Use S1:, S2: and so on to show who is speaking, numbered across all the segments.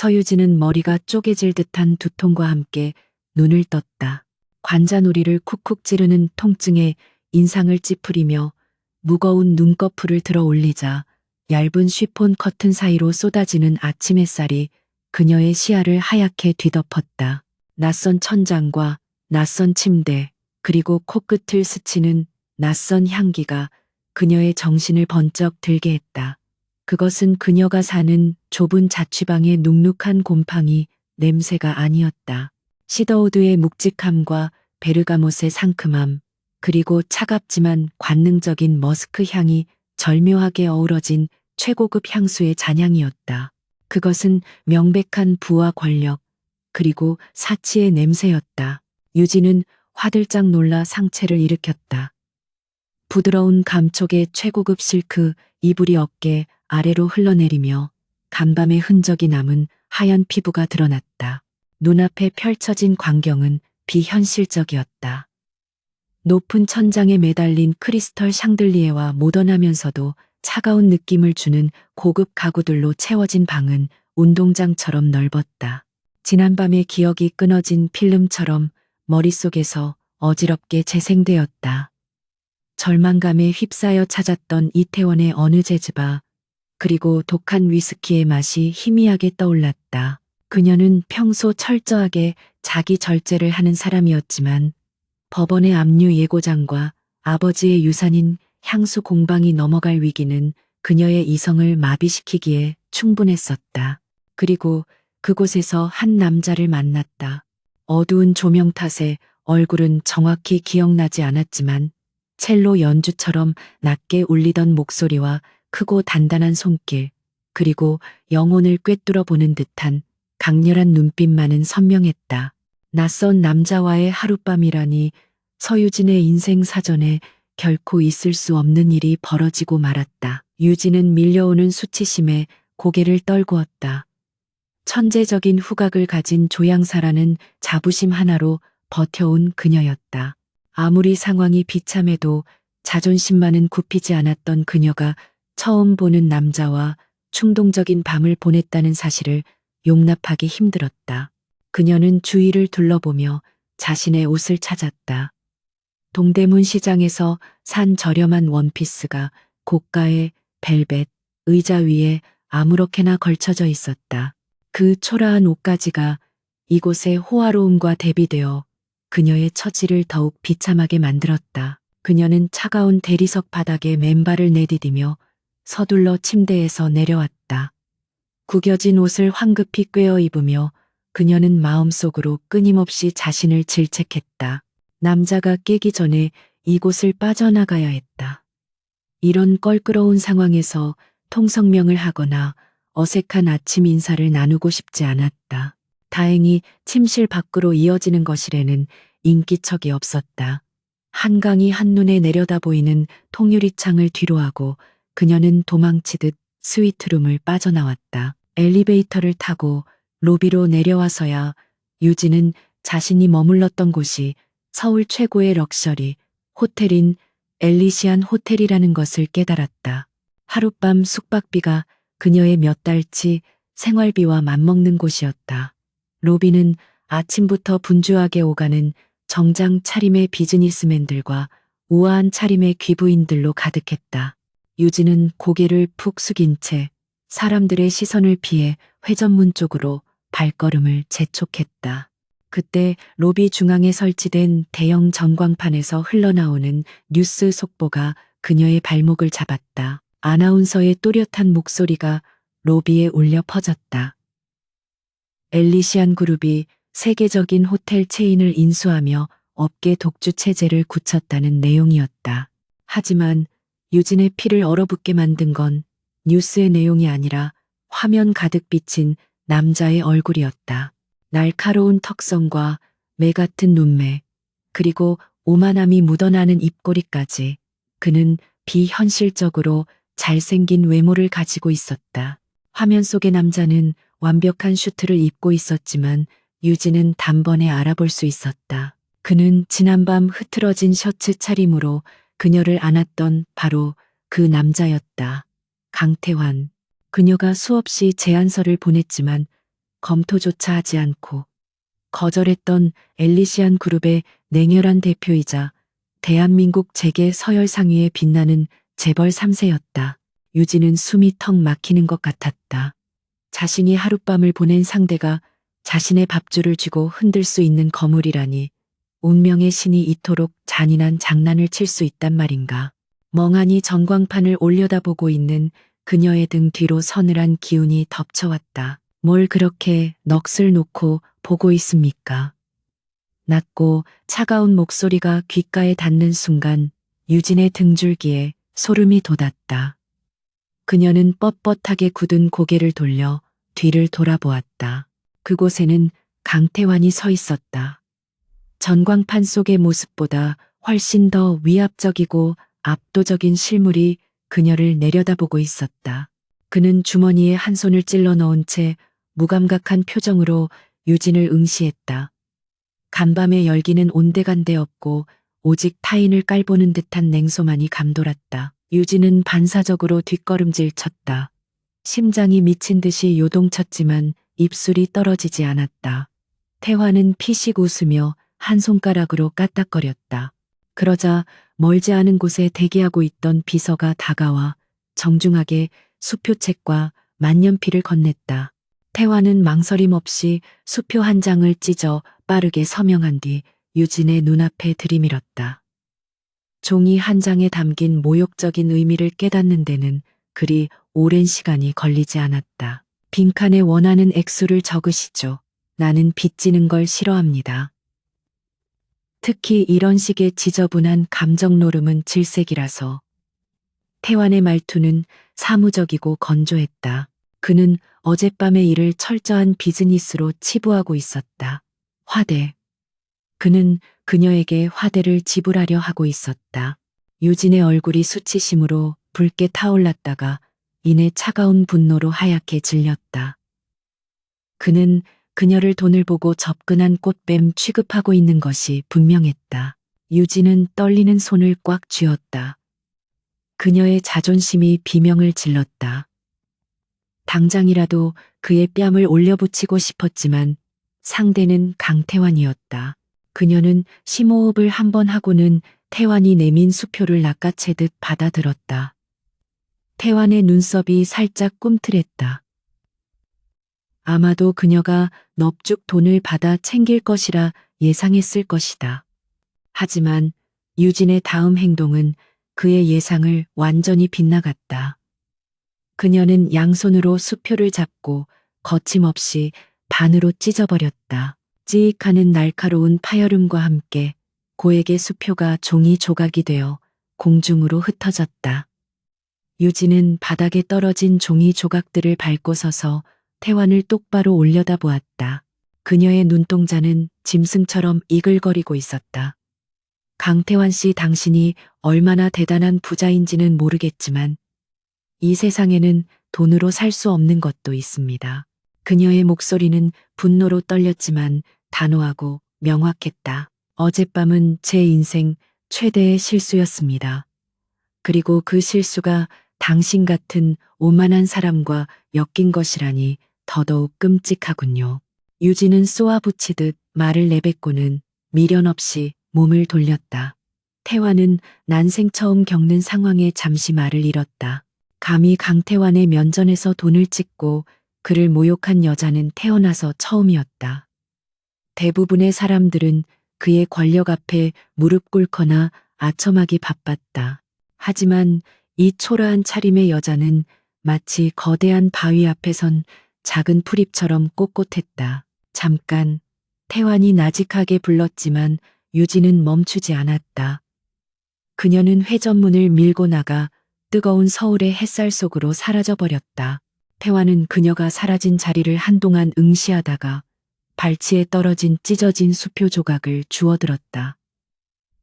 S1: 서유진은 머리가 쪼개질 듯한 두통과 함께 눈을 떴다. 관자놀이를 쿡쿡 찌르는 통증에 인상을 찌푸리며 무거운 눈꺼풀을 들어 올리자 얇은 쉬폰 커튼 사이로 쏟아지는 아침 햇살이 그녀의 시야를 하얗게 뒤덮었다. 낯선 천장과 낯선 침대, 그리고 코끝을 스치는 낯선 향기가 그녀의 정신을 번쩍 들게 했다. 그것은 그녀가 사는 좁은 자취방의 눅눅한 곰팡이 냄새가 아니었다. 시더우드의 묵직함과 베르가못의 상큼함, 그리고 차갑지만 관능적인 머스크 향이 절묘하게 어우러진 최고급 향수의 잔향이었다. 그것은 명백한 부와 권력, 그리고 사치의 냄새였다. 유진은 화들짝 놀라 상체를 일으켰다. 부드러운 감촉의 최고급 실크 이불이 어깨 아래로 흘러내리며 간밤의 흔적이 남은 하얀 피부가 드러났다. 눈앞에 펼쳐진 광경은 비현실적이었다. 높은 천장에 매달린 크리스털 샹들리에와 모던하면서도 차가운 느낌을 주는 고급 가구들로 채워진 방은 운동장처럼 넓었다. 지난밤의 기억이 끊어진 필름처럼 머릿속에서 어지럽게 재생되었다. 절망감에 휩싸여 찾았던 이태원의 어느 재즈바, 그리고 독한 위스키의 맛이 희미하게 떠올랐다. 그녀는 평소 철저하게 자기 절제를 하는 사람이었지만 법원의 압류 예고장과 아버지의 유산인 향수 공방이 넘어갈 위기는 그녀의 이성을 마비시키기에 충분했었다. 그리고 그곳에서 한 남자를 만났다. 어두운 조명 탓에 얼굴은 정확히 기억나지 않았지만 첼로 연주처럼 낮게 울리던 목소리와 크고 단단한 손길, 그리고 영혼을 꿰뚫어 보는 듯한 강렬한 눈빛만은 선명했다. 낯선 남자와의 하룻밤이라니 서유진의 인생 사전에 결코 있을 수 없는 일이 벌어지고 말았다. 유진은 밀려오는 수치심에 고개를 떨구었다. 천재적인 후각을 가진 조향사라는 자부심 하나로 버텨온 그녀였다. 아무리 상황이 비참해도 자존심만은 굽히지 않았던 그녀가 처음 보는 남자와 충동적인 밤을 보냈다는 사실을 용납하기 힘들었다. 그녀는 주위를 둘러보며 자신의 옷을 찾았다. 동대문 시장에서 산 저렴한 원피스가 고가의 벨벳 의자 위에 아무렇게나 걸쳐져 있었다. 그 초라한 옷가지가 이곳의 호화로움과 대비되어 그녀의 처지를 더욱 비참하게 만들었다. 그녀는 차가운 대리석 바닥에 맨발을 내디디며 서둘러 침대에서 내려왔다. 구겨진 옷을 황급히 꿰어 입으며 그녀는 마음속으로 끊임없이 자신을 질책했다. 남자가 깨기 전에 이곳을 빠져나가야 했다. 이런 껄끄러운 상황에서 통성명을 하거나 어색한 아침 인사를 나누고 싶지 않았다. 다행히 침실 밖으로 이어지는 거실에는 인기척이 없었다. 한강이 한눈에 내려다 보이는 통유리 창을 뒤로하고 그녀는 도망치듯 스위트룸을 빠져나왔다. 엘리베이터를 타고 로비로 내려와서야 유진은 자신이 머물렀던 곳이 서울 최고의 럭셔리 호텔인 엘리시안 호텔이라는 것을 깨달았다. 하룻밤 숙박비가 그녀의 몇 달치 생활비와 맞먹는 곳이었다. 로비는 아침부터 분주하게 오가는 정장 차림의 비즈니스맨들과 우아한 차림의 귀부인들로 가득했다. 유진은 고개를 푹 숙인 채 사람들의 시선을 피해 회전문 쪽으로 발걸음을 재촉했다. 그때 로비 중앙에 설치된 대형 전광판에서 흘러나오는 뉴스 속보가 그녀의 발목을 잡았다. 아나운서의 또렷한 목소리가 로비에 울려 퍼졌다. 엘리시안 그룹이 세계적인 호텔 체인을 인수하며 업계 독주 체제를 굳혔다는 내용이었다. 하지만 유진의 피를 얼어붙게 만든 건 뉴스의 내용이 아니라 화면 가득 비친 남자의 얼굴이었다. 날카로운 턱선과 매 같은 눈매, 그리고 오만함이 묻어나는 입꼬리까지 그는 비현실적으로 잘생긴 외모를 가지고 있었다. 화면 속의 남자는 완벽한 슈트를 입고 있었지만 유진은 단번에 알아볼 수 있었다. 그는 지난밤 흐트러진 셔츠 차림으로 그녀를 안았던 바로 그 남자였다. 강태환. 그녀가 수없이 제안서를 보냈지만 검토조차 하지 않고 거절했던 엘리시안 그룹의 냉혈한 대표이자 대한민국 재계 서열 상위에 빛나는 재벌 3세였다. 유진은 숨이 턱 막히는 것 같았다. 자신이 하룻밤을 보낸 상대가 자신의 밥줄을 쥐고 흔들 수 있는 거물이라니 운명의 신이 이토록 잔인한 장난을 칠 수 있단 말인가. 멍하니 전광판을 올려다보고 있는 그녀의 등 뒤로 서늘한 기운이 덮쳐왔다. 뭘 그렇게 넋을 놓고 보고 있습니까? 낮고 차가운 목소리가 귓가에 닿는 순간 유진의 등줄기에 소름이 돋았다. 그녀는 뻣뻣하게 굳은 고개를 돌려 뒤를 돌아보았다. 그곳에는 강태환이 서 있었다. 전광판 속의 모습보다 훨씬 더 위압적이고 압도적인 실물이 그녀를 내려다보고 있었다. 그는 주머니에 한 손을 찔러 넣은 채 무감각한 표정으로 유진을 응시했다. 간밤의 열기는 온데간데 없고 오직 타인을 깔보는 듯한 냉소만이 감돌았다. 유진은 반사적으로 뒷걸음질 쳤다. 심장이 미친 듯이 요동쳤지만 입술이 떨어지지 않았다. 태환은 피식 웃으며 한 손가락으로 까딱거렸다. 그러자 멀지 않은 곳에 대기하고 있던 비서가 다가와 정중하게 수표책과 만년필을 건넸다. 태환은 망설임 없이 수표 한 장을 찢어 빠르게 서명한 뒤 유진의 눈앞에 들이밀었다. 종이 한 장에 담긴 모욕적인 의미를 깨닫는 데는 그리 오랜 시간이 걸리지 않았다. 빈칸에 원하는 액수를 적으시죠. 나는 빚지는 걸 싫어합니다. 특히 이런 식의 지저분한 감정 노름은 질색이라서. 태환의 말투는 사무적이고 건조했다. 그는 어젯밤의 일을 철저한 비즈니스로 치부하고 있었다. 화대. 그는 그녀에게 화대를 지불하려 하고 있었다. 유진의 얼굴이 수치심으로 붉게 타올랐다가 이내 차가운 분노로 하얗게 질렸다. 그는 그녀를 돈을 보고 접근한 꽃뱀 취급하고 있는 것이 분명했다. 유진은 떨리는 손을 꽉 쥐었다. 그녀의 자존심이 비명을 질렀다. 당장이라도 그의 뺨을 올려붙이고 싶었지만 상대는 강태환이었다. 그녀는 심호흡을 한 번 하고는 태환이 내민 수표를 낚아채듯 받아들었다. 태환의 눈썹이 살짝 꿈틀했다. 아마도 그녀가 넙죽 돈을 받아 챙길 것이라 예상했을 것이다. 하지만 유진의 다음 행동은 그의 예상을 완전히 빗나갔다. 그녀는 양손으로 수표를 잡고 거침없이 반으로 찢어버렸다. 찌익하는 날카로운 파열음과 함께 고액의 수표가 종이 조각이 되어 공중으로 흩어졌다. 유진은 바닥에 떨어진 종이 조각들을 밟고 서서 태환을 똑바로 올려다보았다. 그녀의 눈동자는 짐승처럼 이글거리고 있었다. 강태환 씨, 당신이 얼마나 대단한 부자인지는 모르겠지만 이 세상에는 돈으로 살 수 없는 것도 있습니다. 그녀의 목소리는 분노로 떨렸지만 단호하고 명확했다. 어젯밤은 제 인생 최대의 실수였습니다. 그리고 그 실수가 당신 같은 오만한 사람과 엮인 것이라니 더더욱 끔찍하군요. 유진은 쏘아붙이듯 말을 내뱉고는 미련 없이 몸을 돌렸다. 태환은 난생 처음 겪는 상황에 잠시 말을 잃었다. 감히 강태환의 면전에서 돈을 찍고 그를 모욕한 여자는 태어나서 처음이었다. 대부분의 사람들은 그의 권력 앞에 무릎 꿇거나 아첨하기 바빴다. 하지만 이 초라한 차림의 여자는 마치 거대한 바위 앞에 선 작은 풀잎처럼 꼿꼿했다. 잠깐 태환이 나직하게 불렀지만 유진은 멈추지 않았다. 그녀는 회전문을 밀고 나가 뜨거운 서울의 햇살 속으로 사라져버렸다. 태환은 그녀가 사라진 자리를 한동안 응시하다가 발치에 떨어진 찢어진 수표 조각을 주워들었다.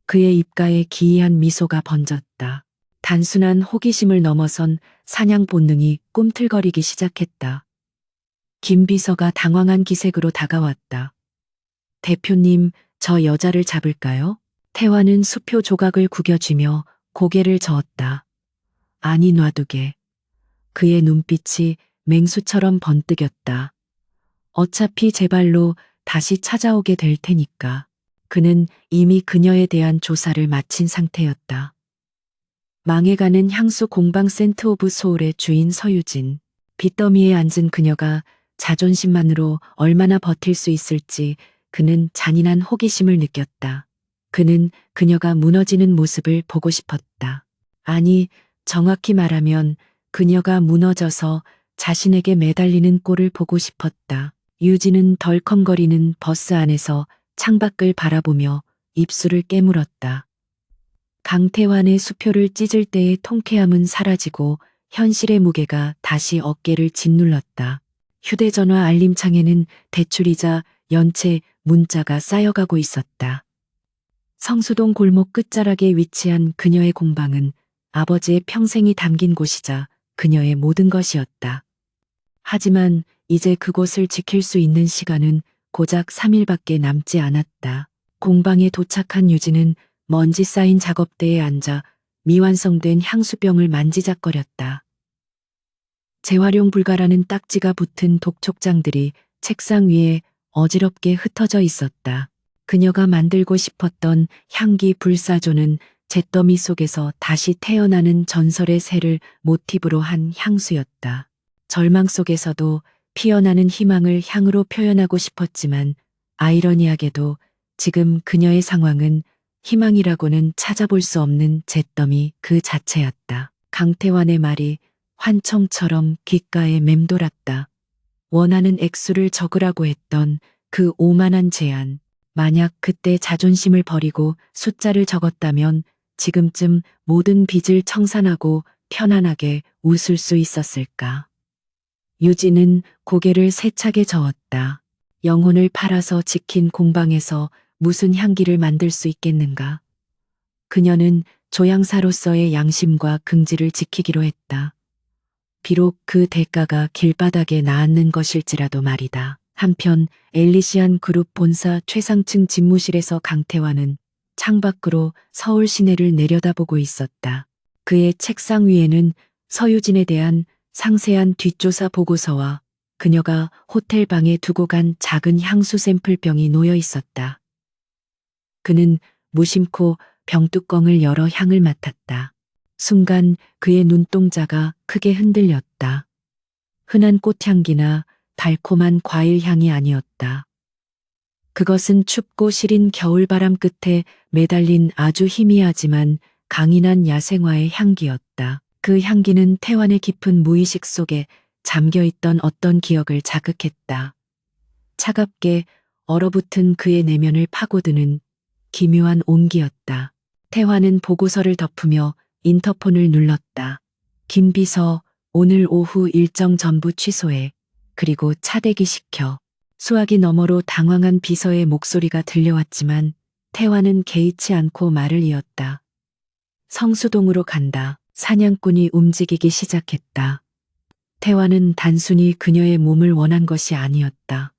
S1: 그의 입가에 기이한 미소가 번졌다. 단순한 호기심을 넘어선 사냥 본능이 꿈틀거리기 시작했다. 김 비서가 당황한 기색으로 다가왔다. 대표님, 저 여자를 잡을까요? 태환은 수표 조각을 구겨쥐며 고개를 저었다. 아니, 놔두게. 그의 눈빛이 맹수처럼 번뜩였다. 어차피 제 발로 다시 찾아오게 될 테니까. 그는 이미 그녀에 대한 조사를 마친 상태였다. 망해가는 향수 공방 센트 오브 소울의 주인 서유진. 빚더미에 앉은 그녀가 자존심만으로 얼마나 버틸 수 있을지 그는 잔인한 호기심을 느꼈다. 그는 그녀가 무너지는 모습을 보고 싶었다. 아니, 정확히 말하면 그녀가 무너져서 자신에게 매달리는 꼴을 보고 싶었다. 유진은 덜컹거리는 버스 안에서 창밖을 바라보며 입술을 깨물었다. 강태환의 수표를 찢을 때의 통쾌함은 사라지고 현실의 무게가 다시 어깨를 짓눌렀다. 휴대전화 알림창에는 대출이자 연체 문자가 쌓여가고 있었다. 성수동 골목 끝자락에 위치한 그녀의 공방은 아버지의 평생이 담긴 곳이자 그녀의 모든 것이었다. 하지만 이제 그곳을 지킬 수 있는 시간은 고작 3일밖에 남지 않았다. 공방에 도착한 유진은 먼지 쌓인 작업대에 앉아 미완성된 향수병을 만지작거렸다. 재활용 불가라는 딱지가 붙은 독촉장들이 책상 위에 어지럽게 흩어져 있었다. 그녀가 만들고 싶었던 향기 불사조는 잿더미 속에서 다시 태어나는 전설의 새를 모티브로 한 향수였다. 절망 속에서도 피어나는 희망을 향으로 표현하고 싶었지만 아이러니하게도 지금 그녀의 상황은 희망이라고는 찾아볼 수 없는 잿더미 그 자체였다. 강태환의 말이 환청처럼 귓가에 맴돌았다. 원하는 액수를 적으라고 했던 그 오만한 제안. 만약 그때 자존심을 버리고 숫자를 적었다면 지금쯤 모든 빚을 청산하고 편안하게 웃을 수 있었을까. 유진은 고개를 세차게 저었다. 영혼을 팔아서 지킨 공방에서 무슨 향기를 만들 수 있겠는가. 그녀는 조향사로서의 양심과 긍지를 지키기로 했다. 비록 그 대가가 길바닥에 나앉는 것일지라도 말이다. 한편 엘리시안 그룹 본사 최상층 집무실에서 강태환은 창밖으로 서울 시내를 내려다보고 있었다. 그의 책상 위에는 서유진에 대한 상세한 뒷조사 보고서와 그녀가 호텔 방에 두고 간 작은 향수 샘플병이 놓여 있었다. 그는 무심코 병뚜껑을 열어 향을 맡았다. 순간 그의 눈동자가 크게 흔들렸다. 흔한 꽃향기나 달콤한 과일 향이 아니었다. 그것은 춥고 시린 겨울바람 끝에 매달린 아주 희미하지만 강인한 야생화의 향기였다. 그 향기는 태환의 깊은 무의식 속에 잠겨있던 어떤 기억을 자극했다. 차갑게 얼어붙은 그의 내면을 파고드는 기묘한 온기였다. 태환은 보고서를 덮으며 인터폰을 눌렀다. 김 비서, 오늘 오후 일정 전부 취소해. 그리고 차대기 시켜. 수화기 너머로 당황한 비서의 목소리가 들려왔지만 태환은 개의치 않고 말을 이었다. 성수동으로 간다. 사냥꾼이 움직이기 시작했다. 태환은 단순히 그녀의 몸을 원한 것이 아니었다.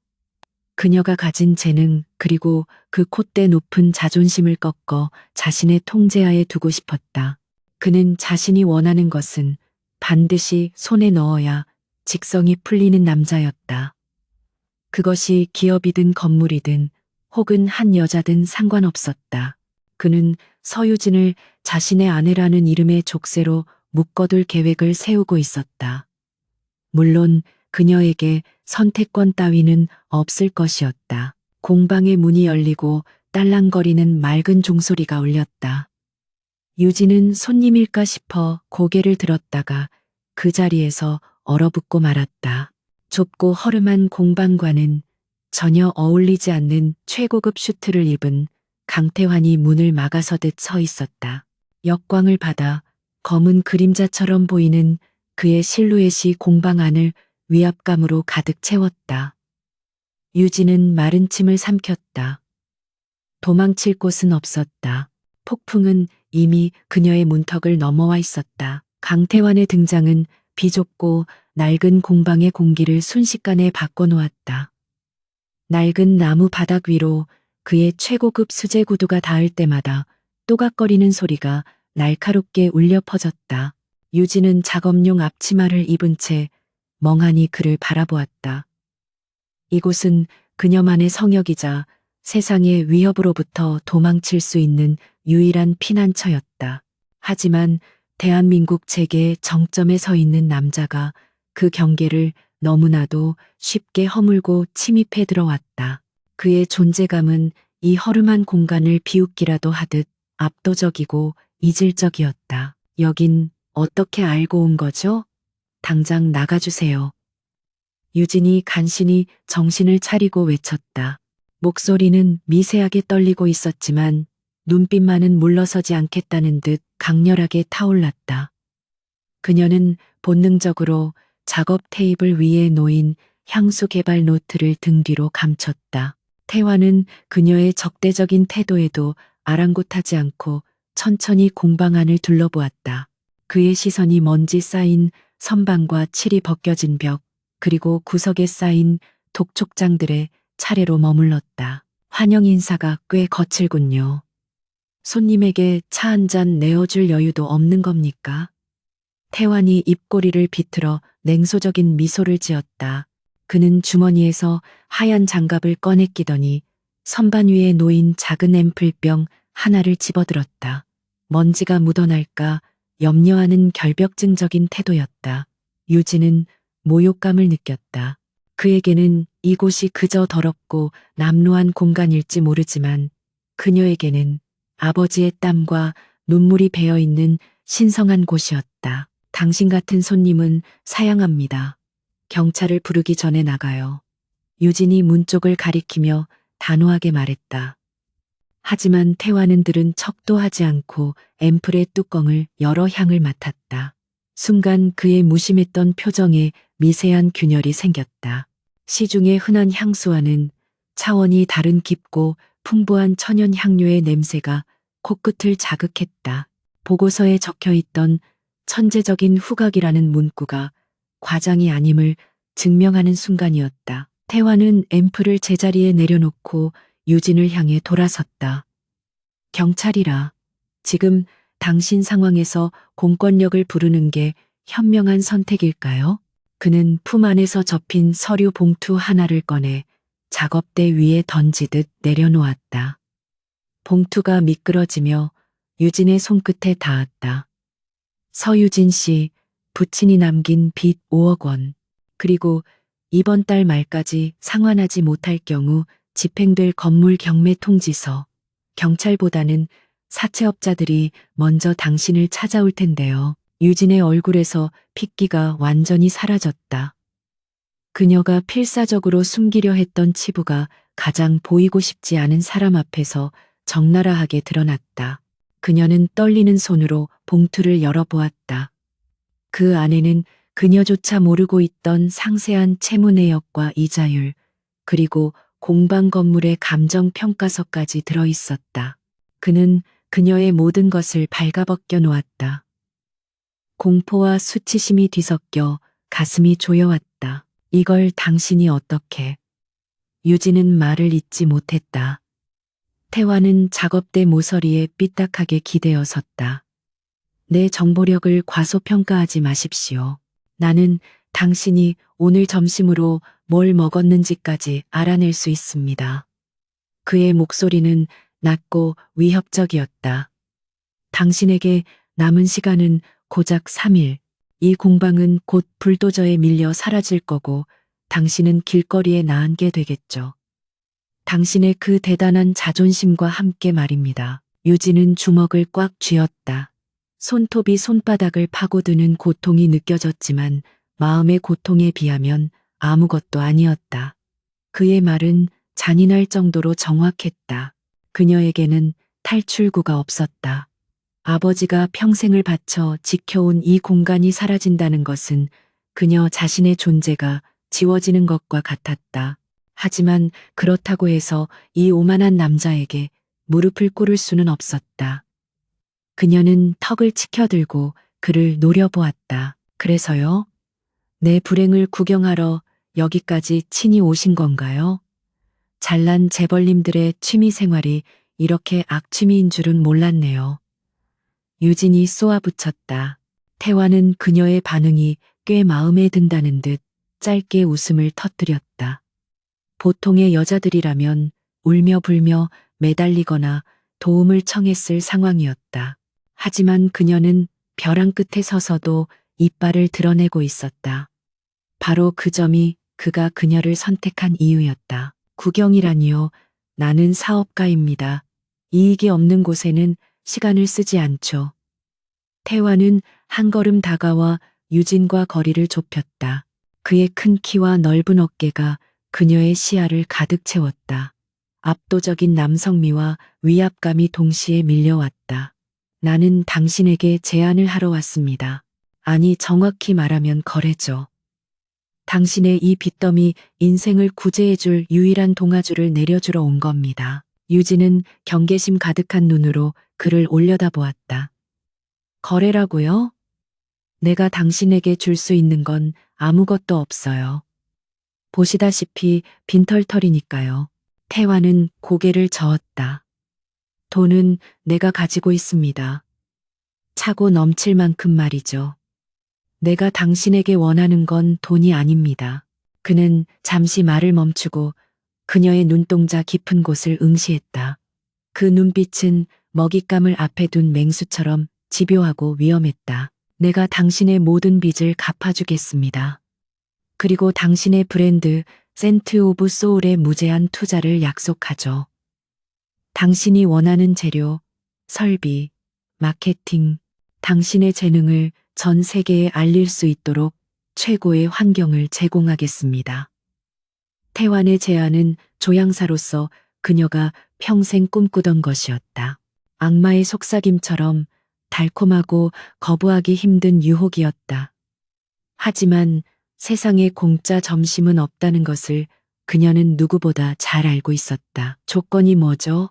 S1: 그녀가 가진 재능 그리고 그 콧대 높은 자존심을 꺾어 자신의 통제하에 두고 싶었다. 그는 자신이 원하는 것은 반드시 손에 넣어야 직성이 풀리는 남자였다. 그것이 기업이든 건물이든 혹은 한 여자든 상관없었다. 그는 서유진을 자신의 아내라는 이름의 족쇄로 묶어둘 계획을 세우고 있었다. 물론 그녀에게 선택권 따위는 없을 것이었다. 공방의 문이 열리고 딸랑거리는 맑은 종소리가 울렸다. 유진은 손님일까 싶어 고개를 들었다가 그 자리에서 얼어붙고 말았다. 좁고 허름한 공방과는 전혀 어울리지 않는 최고급 슈트를 입은 강태환이 문을 막아서듯 서 있었다. 역광을 받아 검은 그림자처럼 보이는 그의 실루엣이 공방 안을 위압감으로 가득 채웠다. 유진은 마른 침을 삼켰다. 도망칠 곳은 없었다. 폭풍은 이미 그녀의 문턱을 넘어와 있었다. 강태환의 등장은 비좁고 낡은 공방의 공기를 순식간에 바꿔놓았다. 낡은 나무 바닥 위로 그의 최고급 수제 구두가 닿을 때마다 또각거리는 소리가 날카롭게 울려 퍼졌다. 유진은 작업용 앞치마를 입은 채 멍하니 그를 바라보았다. 이곳은 그녀만의 성역이자 세상의 위협으로부터 도망칠 수 있는 유일한 피난처였다. 하지만 대한민국 재계의 정점에 서 있는 남자가 그 경계를 너무나도 쉽게 허물고 침입해 들어왔다. 그의 존재감은 이 허름한 공간을 비웃기라도 하듯 압도적이고 이질적이었다. 여긴 어떻게 알고 온 거죠? 당장 나가주세요. 유진이 간신히 정신을 차리고 외쳤다. 목소리는 미세하게 떨리고 있었지만 눈빛만은 물러서지 않겠다는 듯 강렬하게 타올랐다. 그녀는 본능적으로 작업 테이블 위에 놓인 향수 개발 노트를 등 뒤로 감췄다. 태화는 그녀의 적대적인 태도에도 아랑곳하지 않고 천천히 공방 안을 둘러보았다. 그의 시선이 먼지 쌓인 선반과 칠이 벗겨진 벽, 그리고 구석에 쌓인 독촉장들에 차례로 머물렀다. 환영 인사가 꽤 거칠군요. 손님에게 차 한 잔 내어줄 여유도 없는 겁니까? 태환이 입꼬리를 비틀어 냉소적인 미소를 지었다. 그는 주머니에서 하얀 장갑을 꺼내 끼더니 선반 위에 놓인 작은 앰플병 하나를 집어들었다. 먼지가 묻어날까 염려하는 결벽증적인 태도였다. 유진은 모욕감을 느꼈다. 그에게는 이곳이 그저 더럽고 남루한 공간일지 모르지만 그녀에게는 아버지의 땀과 눈물이 배어있는 신성한 곳이었다. 당신 같은 손님은 사양합니다. 경찰을 부르기 전에 나가요. 유진이 문 쪽을 가리키며 단호하게 말했다. 하지만 태화는 들은 척도 하지 않고 앰플의 뚜껑을 열어 향을 맡았다. 순간 그의 무심했던 표정에 미세한 균열이 생겼다. 시중의 흔한 향수와는 차원이 다른 깊고 풍부한 천연 향료의 냄새가 코끝을 자극했다. 보고서에 적혀있던 천재적인 후각이라는 문구가 과장이 아님을 증명하는 순간이었다. 태화는 앰플을 제자리에 내려놓고 유진을 향해 돌아섰다. 경찰이라. 지금 당신 상황에서 공권력을 부르는 게 현명한 선택일까요? 그는 품 안에서 접힌 서류 봉투 하나를 꺼내 작업대 위에 던지듯 내려놓았다. 봉투가 미끄러지며 유진의 손끝에 닿았다. 서유진 씨, 부친이 남긴 빚 5억 원, 그리고 이번 달 말까지 상환하지 못할 경우 집행될 건물 경매 통지서. 경찰보다는 사채업자들이 먼저 당신을 찾아올 텐데요. 유진의 얼굴에서 핏기가 완전히 사라졌다. 그녀가 필사적으로 숨기려 했던 치부가 가장 보이고 싶지 않은 사람 앞에서 적나라하게 드러났다. 그녀는 떨리는 손으로 봉투를 열어보았다. 그 안에는 그녀조차 모르고 있던 상세한 채무 내역과 이자율, 그리고 공방 건물의 감정평가서까지 들어있었다. 그는 그녀의 모든 것을 발가벗겨 놓았다. 공포와 수치심이 뒤섞여 가슴이 조여왔다. 이걸 당신이 어떻게? 유진은 말을 잇지 못했다. 태화는 작업대 모서리에 삐딱하게 기대어 섰다. 내 정보력을 과소평가하지 마십시오. 나는 당신이 오늘 점심으로 뭘 먹었는지까지 알아낼 수 있습니다. 그의 목소리는 낮고 위협적이었다. 당신에게 남은 시간은 고작 3일. 이 공방은 곧 불도저에 밀려 사라질 거고 당신은 길거리에 나앉게 되겠죠. 당신의 그 대단한 자존심과 함께 말입니다. 유진은 주먹을 꽉 쥐었다. 손톱이 손바닥을 파고드는 고통이 느껴졌지만 마음의 고통에 비하면 아무것도 아니었다. 그의 말은 잔인할 정도로 정확했다. 그녀에게는 탈출구가 없었다. 아버지가 평생을 바쳐 지켜온 이 공간이 사라진다는 것은 그녀 자신의 존재가 지워지는 것과 같았다. 하지만 그렇다고 해서 이 오만한 남자에게 무릎을 꿇을 수는 없었다. 그녀는 턱을 치켜들고 그를 노려보았다. 그래서요? 내 불행을 구경하러 여기까지 친히 오신 건가요? 잘난 재벌님들의 취미 생활이 이렇게 악취미인 줄은 몰랐네요. 유진이 쏘아붙였다. 태화는 그녀의 반응이 꽤 마음에 든다는 듯 짧게 웃음을 터뜨렸다. 보통의 여자들이라면 울며 불며 매달리거나 도움을 청했을 상황이었다. 하지만 그녀는 벼랑 끝에 서서도 이빨을 드러내고 있었다. 바로 그 점이 그가 그녀를 선택한 이유였다. 구경이라니요. 나는 사업가입니다. 이익이 없는 곳에는 시간을 쓰지 않죠. 태화는 한 걸음 다가와 유진과 거리를 좁혔다. 그의 큰 키와 넓은 어깨가 그녀의 시야를 가득 채웠다. 압도적인 남성미와 위압감이 동시에 밀려왔다. 나는 당신에게 제안을 하러 왔습니다. 아니, 정확히 말하면 거래죠. 당신의 이 빚더미 인생을 구제해줄 유일한 동아줄을 내려주러 온 겁니다. 유진은 경계심 가득한 눈으로 그를 올려다보았다. 거래라고요? 내가 당신에게 줄 수 있는 건 아무것도 없어요. 보시다시피 빈털털이니까요. 태화는 고개를 저었다. 돈은 내가 가지고 있습니다. 차고 넘칠 만큼 말이죠. 내가 당신에게 원하는 건 돈이 아닙니다. 그는 잠시 말을 멈추고 그녀의 눈동자 깊은 곳을 응시했다. 그 눈빛은 먹잇감을 앞에 둔 맹수처럼 집요하고 위험했다. 내가 당신의 모든 빚을 갚아주겠습니다. 그리고 당신의 브랜드 센트 오브 소울의 무제한 투자를 약속하죠. 당신이 원하는 재료, 설비, 마케팅, 당신의 재능을 전 세계에 알릴 수 있도록 최고의 환경을 제공하겠습니다. 태완의 제안은 조향사로서 그녀가 평생 꿈꾸던 것이었다. 악마의 속삭임처럼 달콤하고 거부하기 힘든 유혹이었다. 하지만 세상에 공짜 점심은 없다는 것을 그녀는 누구보다 잘 알고 있었다. 조건이 뭐죠?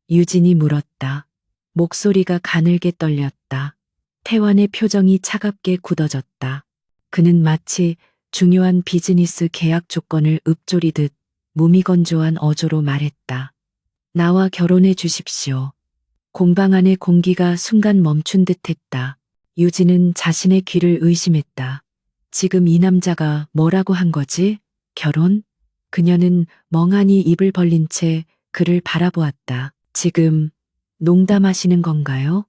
S1: 유진이 물었다. 목소리가 가늘게 떨렸다. 태완의 표정이 차갑게 굳어졌다. 그는 마치 중요한 비즈니스 계약 조건을 읊조리듯 무미건조한 어조로 말했다. 나와 결혼해 주십시오. 공방 안의 공기가 순간 멈춘 듯 했다. 유진은 자신의 귀를 의심했다. 지금 이 남자가 뭐라고 한 거지? 결혼? 그녀는 멍하니 입을 벌린 채 그를 바라보았다. 지금 농담하시는 건가요?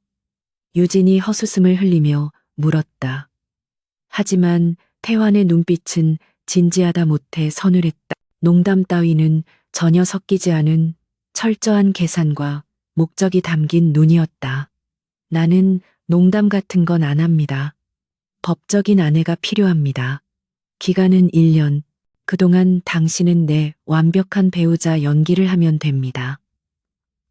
S1: 유진이 헛웃음을 흘리며 물었다. 하지만 태완의 눈빛은 진지하다 못해 서늘했다. 농담 따위는 전혀 섞이지 않은 철저한 계산과 목적이 담긴 눈이었다. 나는 농담 같은 건 안 합니다. 법적인 아내가 필요합니다. 기간은 1년. 그동안 당신은 내 완벽한 배우자 연기를 하면 됩니다.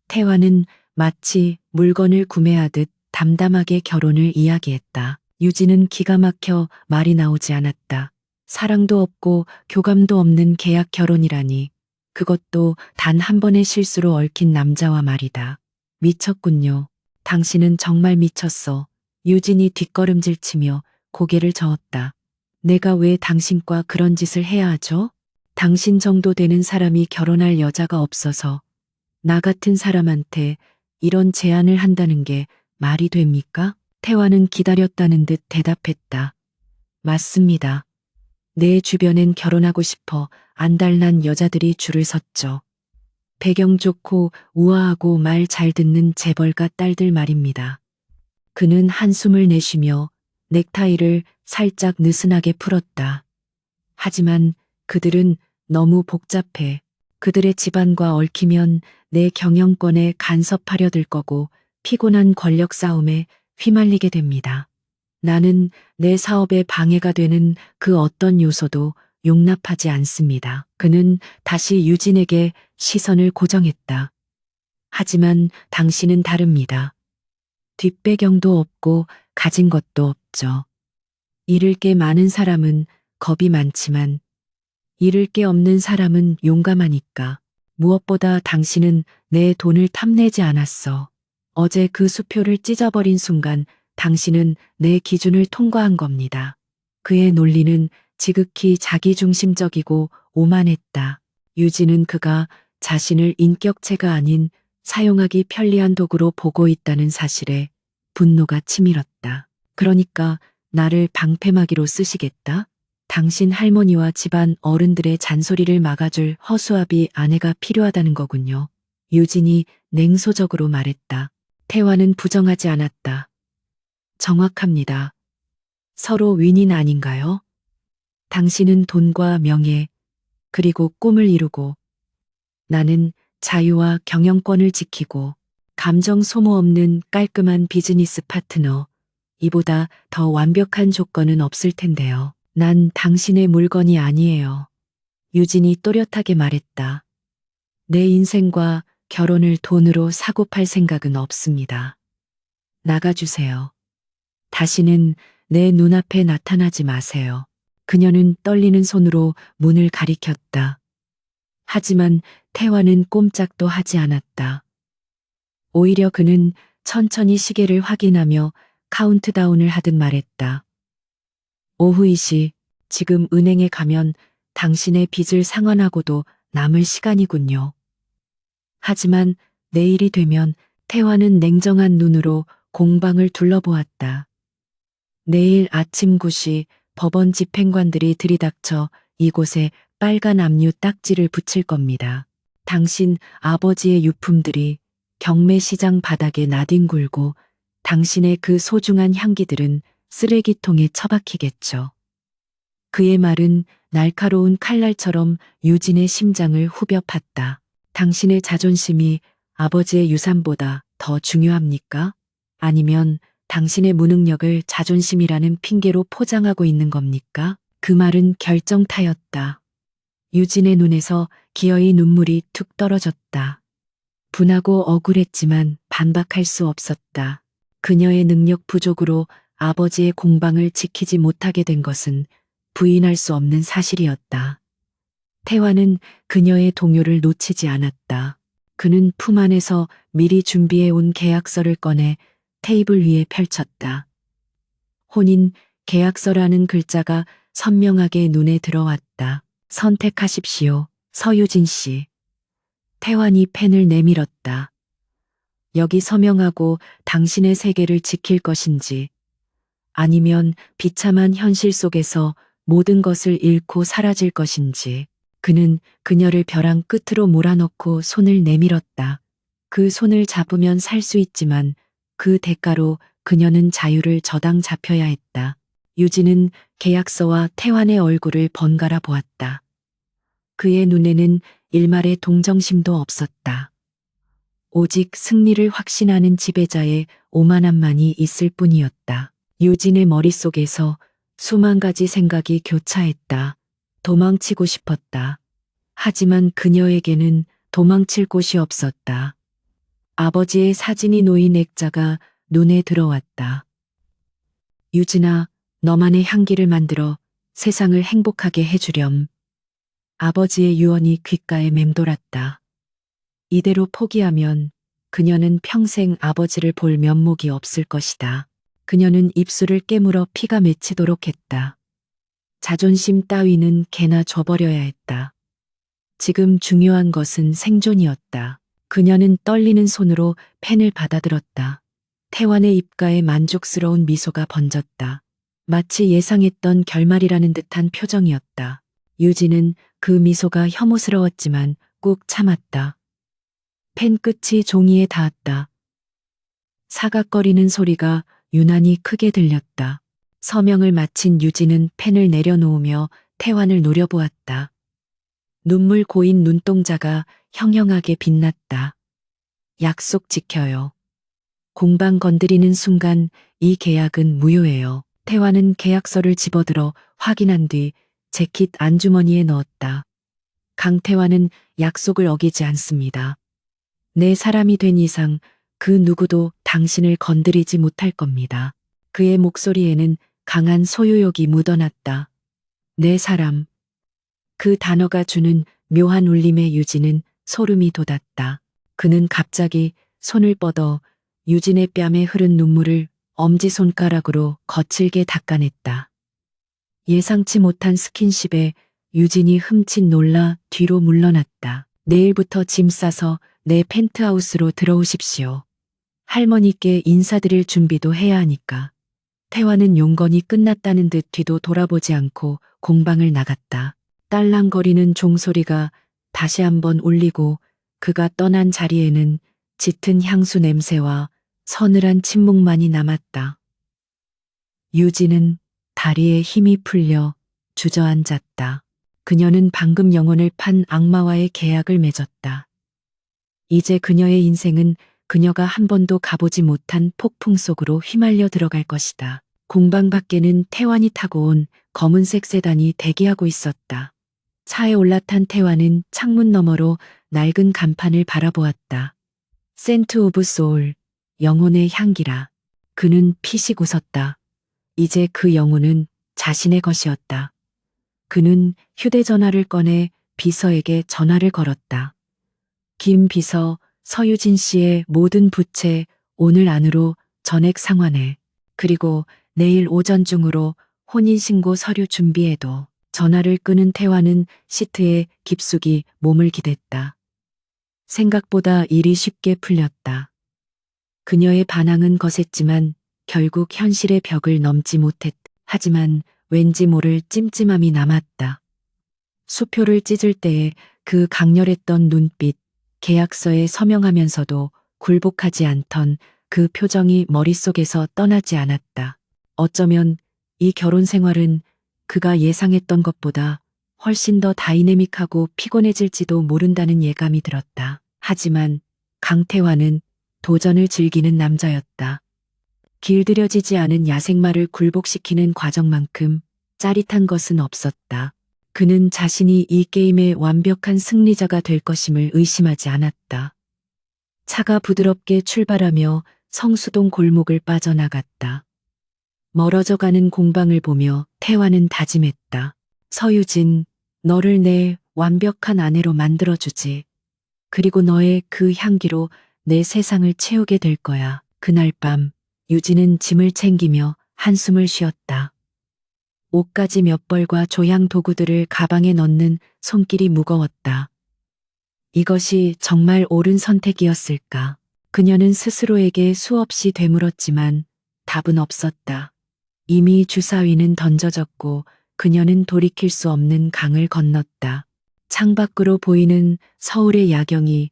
S1: 태완은 마치 물건을 구매하듯 담담하게 결혼을 이야기했다. 유진은 기가 막혀 말이 나오지 않았다. 사랑도 없고 교감도 없는 계약 결혼이라니. 그것도 단 한 번의 실수로 얽힌 남자와 말이다. 미쳤군요. 당신은 정말 미쳤어. 유진이 뒷걸음질 치며 고개를 저었다. 내가 왜 당신과 그런 짓을 해야 하죠? 당신 정도 되는 사람이 결혼할 여자가 없어서 나 같은 사람한테 이런 제안을 한다는 게 말이 됩니까? 태완은 기다렸다는 듯 대답했다. 맞습니다. 내 주변엔 결혼하고 싶어 안달난 여자들이 줄을 섰죠. 배경 좋고 우아하고 말 잘 듣는 재벌가 딸들 말입니다. 그는 한숨을 내쉬며 넥타이를 살짝 느슨하게 풀었다. 하지만 그들은 너무 복잡해. 그들의 집안과 얽히면 내 경영권에 간섭하려 들 거고 피곤한 권력 싸움에 휘말리게 됩니다. 나는 내 사업에 방해가 되는 그 어떤 요소도 용납하지 않습니다. 그는 다시 유진에게 시선을 고정했다. 하지만 당신은 다릅니다. 뒷배경도 없고 가진 것도 없죠. 잃을 게 많은 사람은 겁이 많지만 잃을 게 없는 사람은 용감하니까. 무엇보다 당신은 내 돈을 탐내지 않았어. 어제 그 수표를 찢어버린 순간 당신은 내 기준을 통과한 겁니다. 그의 논리는 지극히 자기중심적이고 오만했다. 유진은 그가 자신을 인격체가 아닌 사용하기 편리한 도구로 보고 있다는 사실에 분노가 치밀었다. 그러니까 나를 방패막이로 쓰시겠다? 당신 할머니와 집안 어른들의 잔소리를 막아줄 허수아비 아내가 필요하다는 거군요. 유진이 냉소적으로 말했다. 태화는 부정하지 않았다. 정확합니다. 서로 윈윈 아닌가요? 당신은 돈과 명예, 그리고 꿈을 이루고 나는 자유와 경영권을 지키고 감정 소모 없는 깔끔한 비즈니스 파트너. 이보다 더 완벽한 조건은 없을 텐데요. 난 당신의 물건이 아니에요. 유진이 또렷하게 말했다. 내 인생과 결혼을 돈으로 사고 팔 생각은 없습니다. 나가주세요. 다시는 내 눈앞에 나타나지 마세요. 그녀는 떨리는 손으로 문을 가리켰다. 하지만 태화는 꼼짝도 하지 않았다. 오히려 그는 천천히 시계를 확인하며 카운트다운을 하듯 말했다. 오후 2시, 지금 은행에 가면 당신의 빚을 상환하고도 남을 시간이군요. 하지만 내일이 되면 태화는 냉정한 눈으로 공방을 둘러보았다. 내일 아침 9시 법원 집행관들이 들이닥쳐 이곳에 빨간 압류 딱지를 붙일 겁니다. 당신 아버지의 유품들이 경매시장 바닥에 나뒹굴고 당신의 그 소중한 향기들은 쓰레기통에 처박히겠죠. 그의 말은 날카로운 칼날처럼 유진의 심장을 후벼 팠다. 당신의 자존심이 아버지의 유산보다 더 중요합니까? 아니면 당신의 무능력을 자존심이라는 핑계로 포장하고 있는 겁니까? 그 말은 결정타였다. 유진의 눈에서 기어이 눈물이 툭 떨어졌다. 분하고 억울했지만 반박할 수 없었다. 그녀의 능력 부족으로 아버지의 공방을 지키지 못하게 된 것은 부인할 수 없는 사실이었다. 태화는 그녀의 동요를 놓치지 않았다. 그는 품 안에서 미리 준비해 온 계약서를 꺼내 테이블 위에 펼쳤다. 혼인 계약서라는 글자가 선명하게 눈에 들어왔다. 선택하십시오, 서유진 씨. 태환이 펜을 내밀었다. 여기 서명하고 당신의 세계를 지킬 것인지, 아니면 비참한 현실 속에서 모든 것을 잃고 사라질 것인지. 그는 그녀를 벼랑 끝으로 몰아넣고 손을 내밀었다. 그 손을 잡으면 살 수 있지만 그 대가로 그녀는 자유를 저당 잡혀야 했다. 유진은 계약서와 태환의 얼굴을 번갈아 보았다. 그의 눈에는 일말의 동정심도 없었다. 오직 승리를 확신하는 지배자의 오만함만이 있을 뿐이었다. 유진의 머릿속에서 수만 가지 생각이 교차했다. 도망치고 싶었다. 하지만 그녀에게는 도망칠 곳이 없었다. 아버지의 사진이 놓인 액자가 눈에 들어왔다. 유진아, 너만의 향기를 만들어 세상을 행복하게 해주렴. 아버지의 유언이 귓가에 맴돌았다. 이대로 포기하면 그녀는 평생 아버지를 볼 면목이 없을 것이다. 그녀는 입술을 깨물어 피가 맺히도록 했다. 자존심 따위는 개나 줘버려야 했다. 지금 중요한 것은 생존이었다. 그녀는 떨리는 손으로 펜을 받아들었다. 태환의 입가에 만족스러운 미소가 번졌다. 마치 예상했던 결말이라는 듯한 표정이었다. 유진은 그 미소가 혐오스러웠지만 꾹 참았다. 펜 끝이 종이에 닿았다. 사각거리는 소리가 유난히 크게 들렸다. 서명을 마친 유진은 펜을 내려놓으며 태환을 노려보았다. 눈물 고인 눈동자가 형형하게 빛났다. 약속 지켜요. 공방 건드리는 순간 이 계약은 무효예요. 태환은 계약서를 집어들어 확인한 뒤 재킷 안주머니에 넣었다. 강태환은 약속을 어기지 않습니다. 내 사람이 된 이상 그 누구도 당신을 건드리지 못할 겁니다. 그의 목소리에는 강한 소유욕이 묻어났다. 내 사람. 그 단어가 주는 묘한 울림에 유진은 소름이 돋았다. 그는 갑자기 손을 뻗어 유진의 뺨에 흐른 눈물을 엄지손가락으로 거칠게 닦아냈다. 예상치 못한 스킨십에 유진이 흠칫 놀라 뒤로 물러났다. 내일부터 짐 싸서 내 펜트하우스로 들어오십시오. 할머니께 인사드릴 준비도 해야 하니까. 태환은 용건이 끝났다는 듯 뒤도 돌아보지 않고 공방을 나갔다. 딸랑거리는 종소리가 다시 한번 울리고 그가 떠난 자리에는 짙은 향수 냄새와 서늘한 침묵만이 남았다. 유진은 다리에 힘이 풀려 주저앉았다. 그녀는 방금 영혼을 판 악마와의 계약을 맺었다. 이제 그녀의 인생은 그녀가 한 번도 가보지 못한 폭풍 속으로 휘말려 들어갈 것이다. 공방 밖에는 태환이 타고 온 검은색 세단이 대기하고 있었다. 차에 올라탄 태환은 창문 너머로 낡은 간판을 바라보았다. 센트 오브 소울, 영혼의 향기라. 그는 피식 웃었다. 이제 그 영혼은 자신의 것이었다. 그는 휴대전화를 꺼내 비서에게 전화를 걸었다. 김 비서, 서유진 씨의 모든 부채 오늘 안으로 전액 상환해. 그리고 내일 오전 중으로 혼인신고 서류 준비해도. 전화를 끄는 태환은 시트에 깊숙이 몸을 기댔다. 생각보다 일이 쉽게 풀렸다. 그녀의 반항은 거셌지만 결국 현실의 벽을 넘지 못했다. 하지만 왠지 모를 찜찜함이 남았다. 수표를 찢을 때의 그 강렬했던 눈빛, 계약서에 서명하면서도 굴복하지 않던 그 표정이 머릿속에서 떠나지 않았다. 어쩌면 이 결혼 생활은 그가 예상했던 것보다 훨씬 더 다이내믹하고 피곤해질지도 모른다는 예감이 들었다. 하지만 강태환은 도전을 즐기는 남자였다. 길들여지지 않은 야생마를 굴복시키는 과정만큼 짜릿한 것은 없었다. 그는 자신이 이 게임의 완벽한 승리자가 될 것임을 의심하지 않았다. 차가 부드럽게 출발하며 성수동 골목을 빠져나갔다. 멀어져가는 공방을 보며 태환은 다짐했다. 서유진, 너를 내 완벽한 아내로 만들어주지. 그리고 너의 그 향기로 내 세상을 채우게 될 거야. 그날 밤 유진은 짐을 챙기며 한숨을 쉬었다. 옷가지 몇 벌과 조향 도구들을 가방에 넣는 손길이 무거웠다. 이것이 정말 옳은 선택이었을까? 그녀는 스스로에게 수없이 되물었지만 답은 없었다. 이미 주사위는 던져졌고 그녀는 돌이킬 수 없는 강을 건넜다. 창밖으로 보이는 서울의 야경이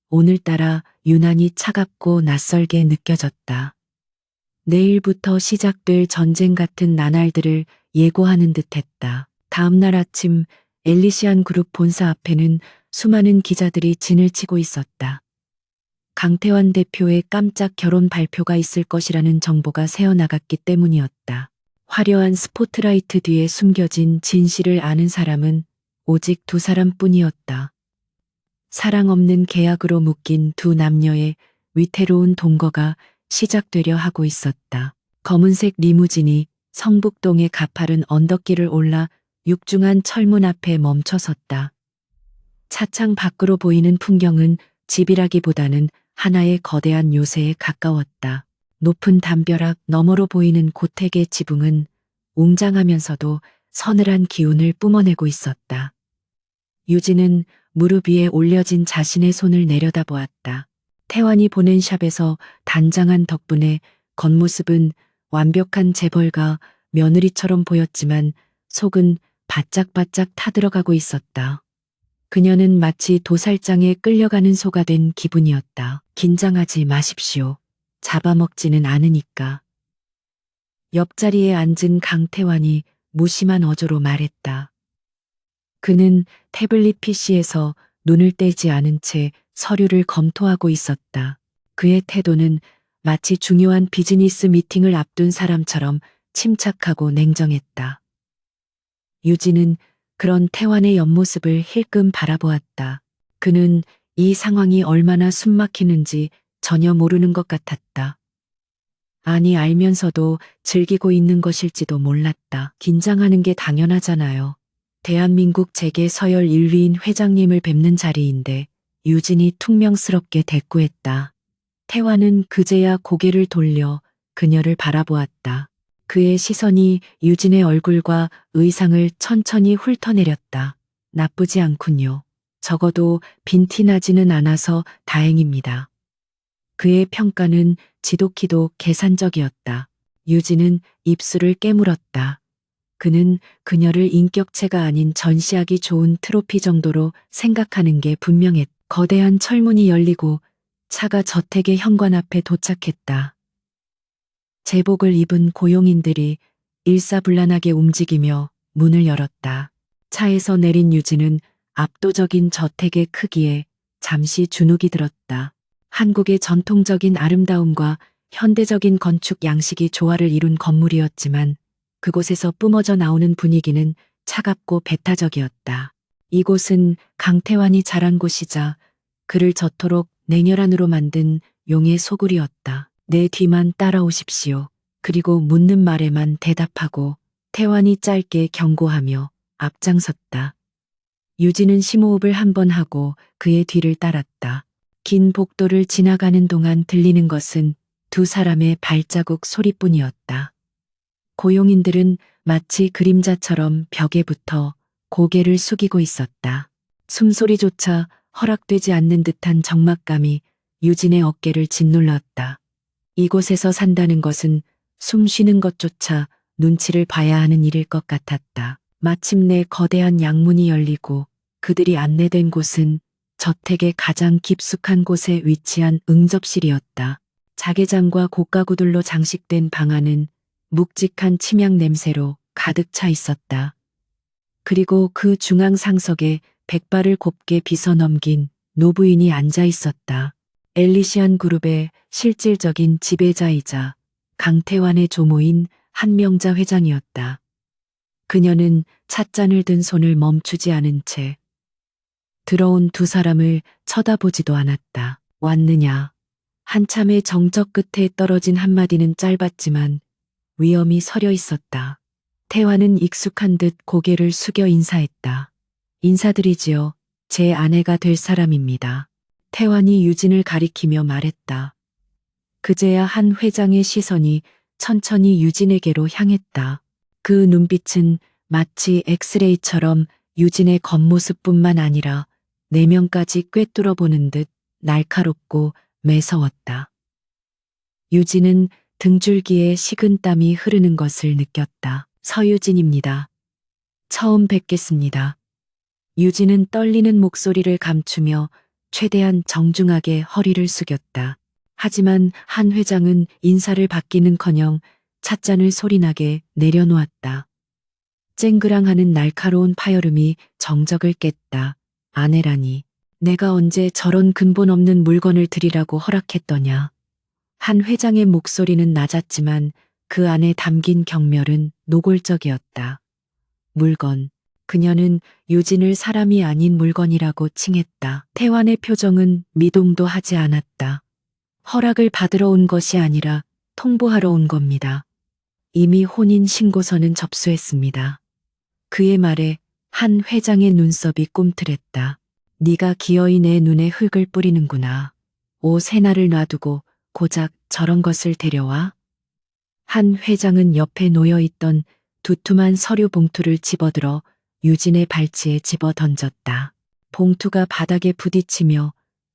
S1: 오늘따라 유난히 차갑고 낯설게 느껴졌다. 내일부터 시작될 전쟁 같은 나날들을 예고하는 듯했다. 다음 날 아침 엘리시안 그룹 본사 앞에는 수많은 기자들이 진을 치고 있었다. 강태환 대표의 깜짝 결혼 발표가 있을 것이라는 정보가 새어나갔기 때문이었다. 화려한 스포트라이트 뒤에 숨겨진 진실을 아는 사람은 오직 두 사람뿐이었다. 사랑 없는 계약으로 묶인 두 남녀의 위태로운 동거가 시작되려 하고 있었다. 검은색 리무진이 성북동의 가파른 언덕길을 올라 육중한 철문 앞에 멈춰섰다. 차창 밖으로 보이는 풍경은 집이라기보다는 하나의 거대한 요새에 가까웠다. 높은 담벼락 너머로 보이는 고택의 지붕은 웅장하면서도 서늘한 기운을 뿜어내고 있었다. 유진은 무릎 위에 올려진 자신의 손을 내려다보았다. 태환이 보낸 샵에서 단장한 덕분에 겉모습은 완벽한 재벌가 며느리처럼 보였지만 속은 바짝바짝 타들어가고 있었다. 그녀는 마치 도살장에 끌려가는 소가 된 기분이었다. 긴장하지 마십시오. 잡아먹지는 않으니까. 옆자리에 앉은 강태환이 무심한 어조로 말했다. 그는 태블릿 PC에서 눈을 떼지 않은 채 서류를 검토하고 있었다. 그의 태도는 마치 중요한 비즈니스 미팅을 앞둔 사람처럼 침착하고 냉정했다. 유진은 그런 태환의 옆모습을 힐끔 바라보았다. 그는 이 상황이 얼마나 숨막히는지 전혀 모르는 것 같았다. 아니 알면서도 즐기고 있는 것일지도 몰랐다. 긴장하는 게 당연하잖아요. 대한민국 재계 서열 1위인 회장님을 뵙는 자리인데 유진이 퉁명스럽게 대꾸했다. 태환은 그제야 고개를 돌려 그녀를 바라보았다. 그의 시선이 유진의 얼굴과 의상을 천천히 훑어내렸다. 나쁘지 않군요. 적어도 빈티 나지는 않아서 다행입니다. 그의 평가는 지독히도 계산적이었다. 유진은 입술을 깨물었다. 그는 그녀를 인격체가 아닌 전시하기 좋은 트로피 정도로 생각하는 게 분명했다. 거대한 철문이 열리고 차가 저택의 현관 앞에 도착했다. 제복을 입은 고용인들이 일사불란하게 움직이며 문을 열었다. 차에서 내린 유진은 압도적인 저택의 크기에 잠시 주눅이 들었다. 한국의 전통적인 아름다움과 현대적인 건축 양식이 조화를 이룬 건물이었지만 그곳에서 뿜어져 나오는 분위기는 차갑고 배타적이었다. 이곳은 강태환이 자란 곳이자 그를 저토록 냉혈한으로 만든 용의 소굴이었다. 내 뒤만 따라오십시오. 그리고 묻는 말에만 대답하고 태환이 짧게 경고하며 앞장섰다. 유진은 심호흡을 한 번 하고 그의 뒤를 따랐다. 긴 복도를 지나가는 동안 들리는 것은 두 사람의 발자국 소리뿐이었다. 고용인들은 마치 그림자처럼 벽에 붙어 고개를 숙이고 있었다. 숨소리조차 허락되지 않는 듯한 적막감이 유진의 어깨를 짓눌렀다. 이곳에서 산다는 것은 숨 쉬는 것조차 눈치를 봐야 하는 일일 것 같았다. 마침내 거대한 양문이 열리고 그들이 안내된 곳은 저택의 가장 깊숙한 곳에 위치한 응접실이었다. 자개장과 곡가구들로 장식된 방 안은 묵직한 침향 냄새로 가득 차 있었다. 그리고 그 중앙 상석에 백발을 곱게 빗어 넘긴 노부인이 앉아 있었다. 엘리시안 그룹의 실질적인 지배자이자 강태환의 조모인 한명자 회장이었다. 그녀는 찻잔을 든 손을 멈추지 않은 채 들어온 두 사람을 쳐다보지도 않았다. 왔느냐? 한참의 정적 끝에 떨어진 한마디는 짧았지만 위엄이 서려 있었다. 태환은 익숙한 듯 고개를 숙여 인사했다. 인사드리지요. 제 아내가 될 사람입니다. 태환이 유진을 가리키며 말했다. 그제야 한 회장의 시선이 천천히 유진에게로 향했다. 그 눈빛은 마치 엑스레이처럼 유진의 겉모습뿐만 아니라 내면까지 꿰뚫어 보는 듯 날카롭고 매서웠다. 유진은 등줄기에 식은땀이 흐르는 것을 느꼈다. 서유진입니다. 처음 뵙겠습니다. 유진은 떨리는 목소리를 감추며 최대한 정중하게 허리를 숙였다. 하지만 한 회장은 인사를 받기는커녕 찻잔을 소리나게 내려놓았다. 쨍그랑하는 날카로운 파열음이 정적을 깼다. 아내라니, 내가 언제 저런 근본 없는 물건을 드리라고 허락했더냐. 한 회장의 목소리는 낮았지만 그 안에 담긴 경멸은 노골적이었다. 물건. 그녀는 유진을 사람이 아닌 물건이라고 칭했다. 태환의 표정은 미동도 하지 않았다. 허락을 받으러 온 것이 아니라 통보하러 온 겁니다. 이미 혼인 신고서는 접수했습니다. 그의 말에 한 회장의 눈썹이 꿈틀했다. 네가 기어이 내 눈에 흙을 뿌리는구나. 옷 해나를 놔두고 고작 저런 것을 데려와? 한 회장은 옆에 놓여있던 두툼한 서류 봉투를 집어들어 유진의 발치에 집어 던졌다. 봉투가 바닥에 부딪히며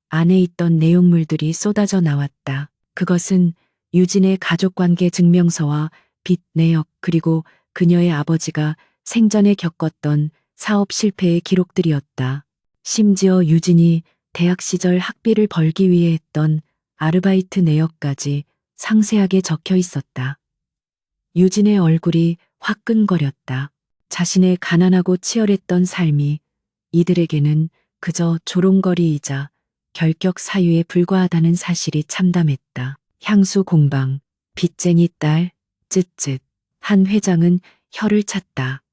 S1: 안에 있던 내용물들이 쏟아져 나왔다. 그것은 유진의 가족관계 증명서와 빚 내역 그리고 그녀의 아버지가 생전에 겪었던 사업 실패의 기록들이었다. 심지어 유진이 대학 시절 학비를 벌기 위해 했던 아르바이트 내역까지 상세하게 적혀 있었다. 유진의 얼굴이 화끈거렸다. 자신의 가난하고 치열했던 삶이 이들에게는 그저 조롱거리이자 결격 사유에 불과하다는 사실이 참담했다. 향수 공방, 빚쟁이 딸, 쯧쯧. 한 회장은 혀를 찼다.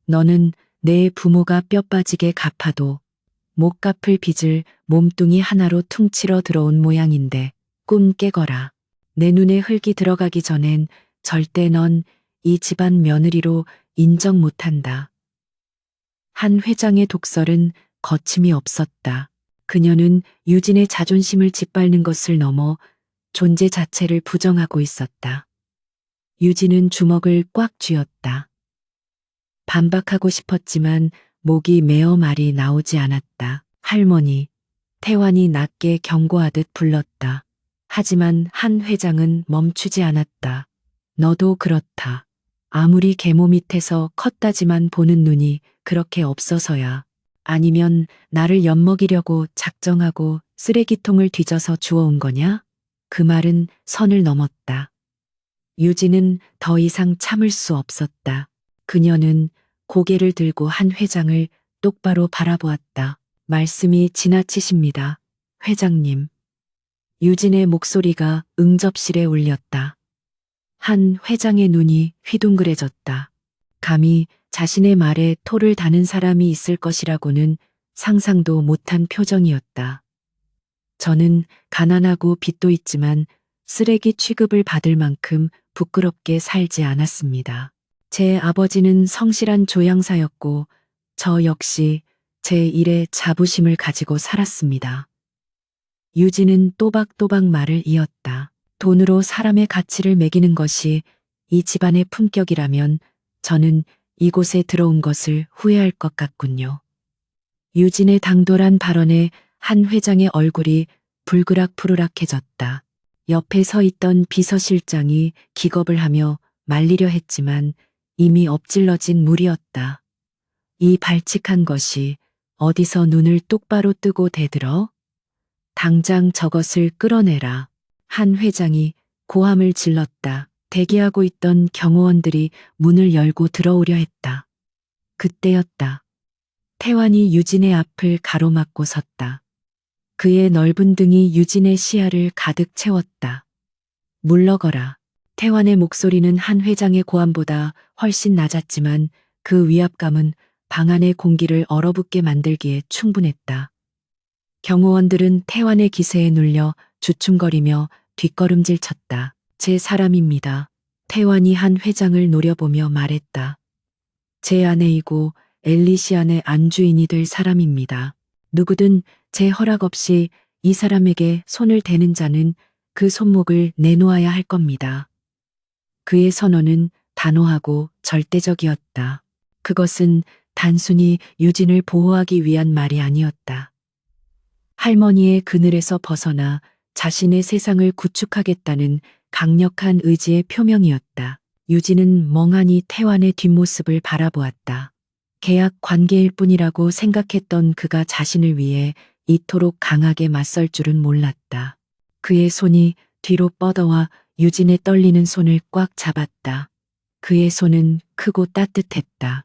S1: 너는 내 부모가 뼈 빠지게 갚아도 못 갚을 빚을 몸뚱이 하나로 퉁치러 들어온 모양인데 꿈 깨거라. 내 눈에 흙이 들어가기 전엔 절대 넌 이 집안 며느리로 인정 못한다. 한 회장의 독설은 거침이 없었다. 그녀는 유진의 자존심을 짓밟는 것을 넘어 존재 자체를 부정하고 있었다. 유진은 주먹을 꽉 쥐었다. 반박하고 싶었지만 목이 메어 말이 나오지 않았다. 할머니, 태환이 낮게 경고하듯 불렀다. 하지만 한 회장은 멈추지 않았다. 너도 그렇다. 아무리 계모 밑에서 컸다지만 보는 눈이 그렇게 없어서야. 아니면 나를 엿먹이려고 작정하고 쓰레기통을 뒤져서 주워온 거냐? 그 말은 선을 넘었다. 유진은 더 이상 참을 수 없었다. 그녀는 고개를 들고 한 회장을 똑바로 바라보았다. 말씀이 지나치십니다. 회장님. 유진의 목소리가 응접실에 울렸다. 한 회장의 눈이 휘둥그레졌다. 감히 자신의 말에 토를 다는 사람이 있을 것이라고는 상상도 못한 표정이었다. 저는 가난하고 빚도 있지만 쓰레기 취급을 받을 만큼 부끄럽게 살지 않았습니다. 제 아버지는 성실한 조향사였고 저 역시 제 일에 자부심을 가지고 살았습니다. 유진은 또박또박 말을 이었다. 돈으로 사람의 가치를 매기는 것이 이 집안의 품격이라면 저는 이곳에 들어온 것을 후회할 것 같군요. 유진의 당돌한 발언에 한 회장의 얼굴이 불그락푸르락해졌다. 옆에 서 있던 비서실장이 기겁을 하며 말리려 했지만 이미 엎질러진 물이었다. 이 발칙한 것이 어디서 눈을 똑바로 뜨고 대들어? 당장 저것을 끌어내라. 한 회장이 고함을 질렀다. 대기하고 있던 경호원들이 문을 열고 들어오려 했다. 그때였다. 태환이 유진의 앞을 가로막고 섰다. 그의 넓은 등이 유진의 시야를 가득 채웠다. 물러거라. 태환의 목소리는 한 회장의 고함보다 훨씬 낮았지만 그 위압감은 방 안의 공기를 얼어붙게 만들기에 충분했다. 경호원들은 태환의 기세에 눌려 주춤거리며 뒷걸음질 쳤다. 제 사람입니다. 태환이 한 회장을 노려보며 말했다. 제 아내이고 엘리시안의 안주인이 될 사람입니다. 누구든 제 허락 없이 이 사람에게 손을 대는 자는 그 손목을 내놓아야 할 겁니다. 그의 선언은 단호하고 절대적이었다. 그것은 단순히 유진을 보호하기 위한 말이 아니었다. 할머니의 그늘에서 벗어나 자신의 세상을 구축하겠다는 강력한 의지의 표명이었다. 유진은 멍하니 태환의 뒷모습을 바라보았다. 계약 관계일 뿐이라고 생각했던 그가 자신을 위해 이토록 강하게 맞설 줄은 몰랐다. 그의 손이 뒤로 뻗어와 유진의 떨리는 손을 꽉 잡았다. 그의 손은 크고 따뜻했다.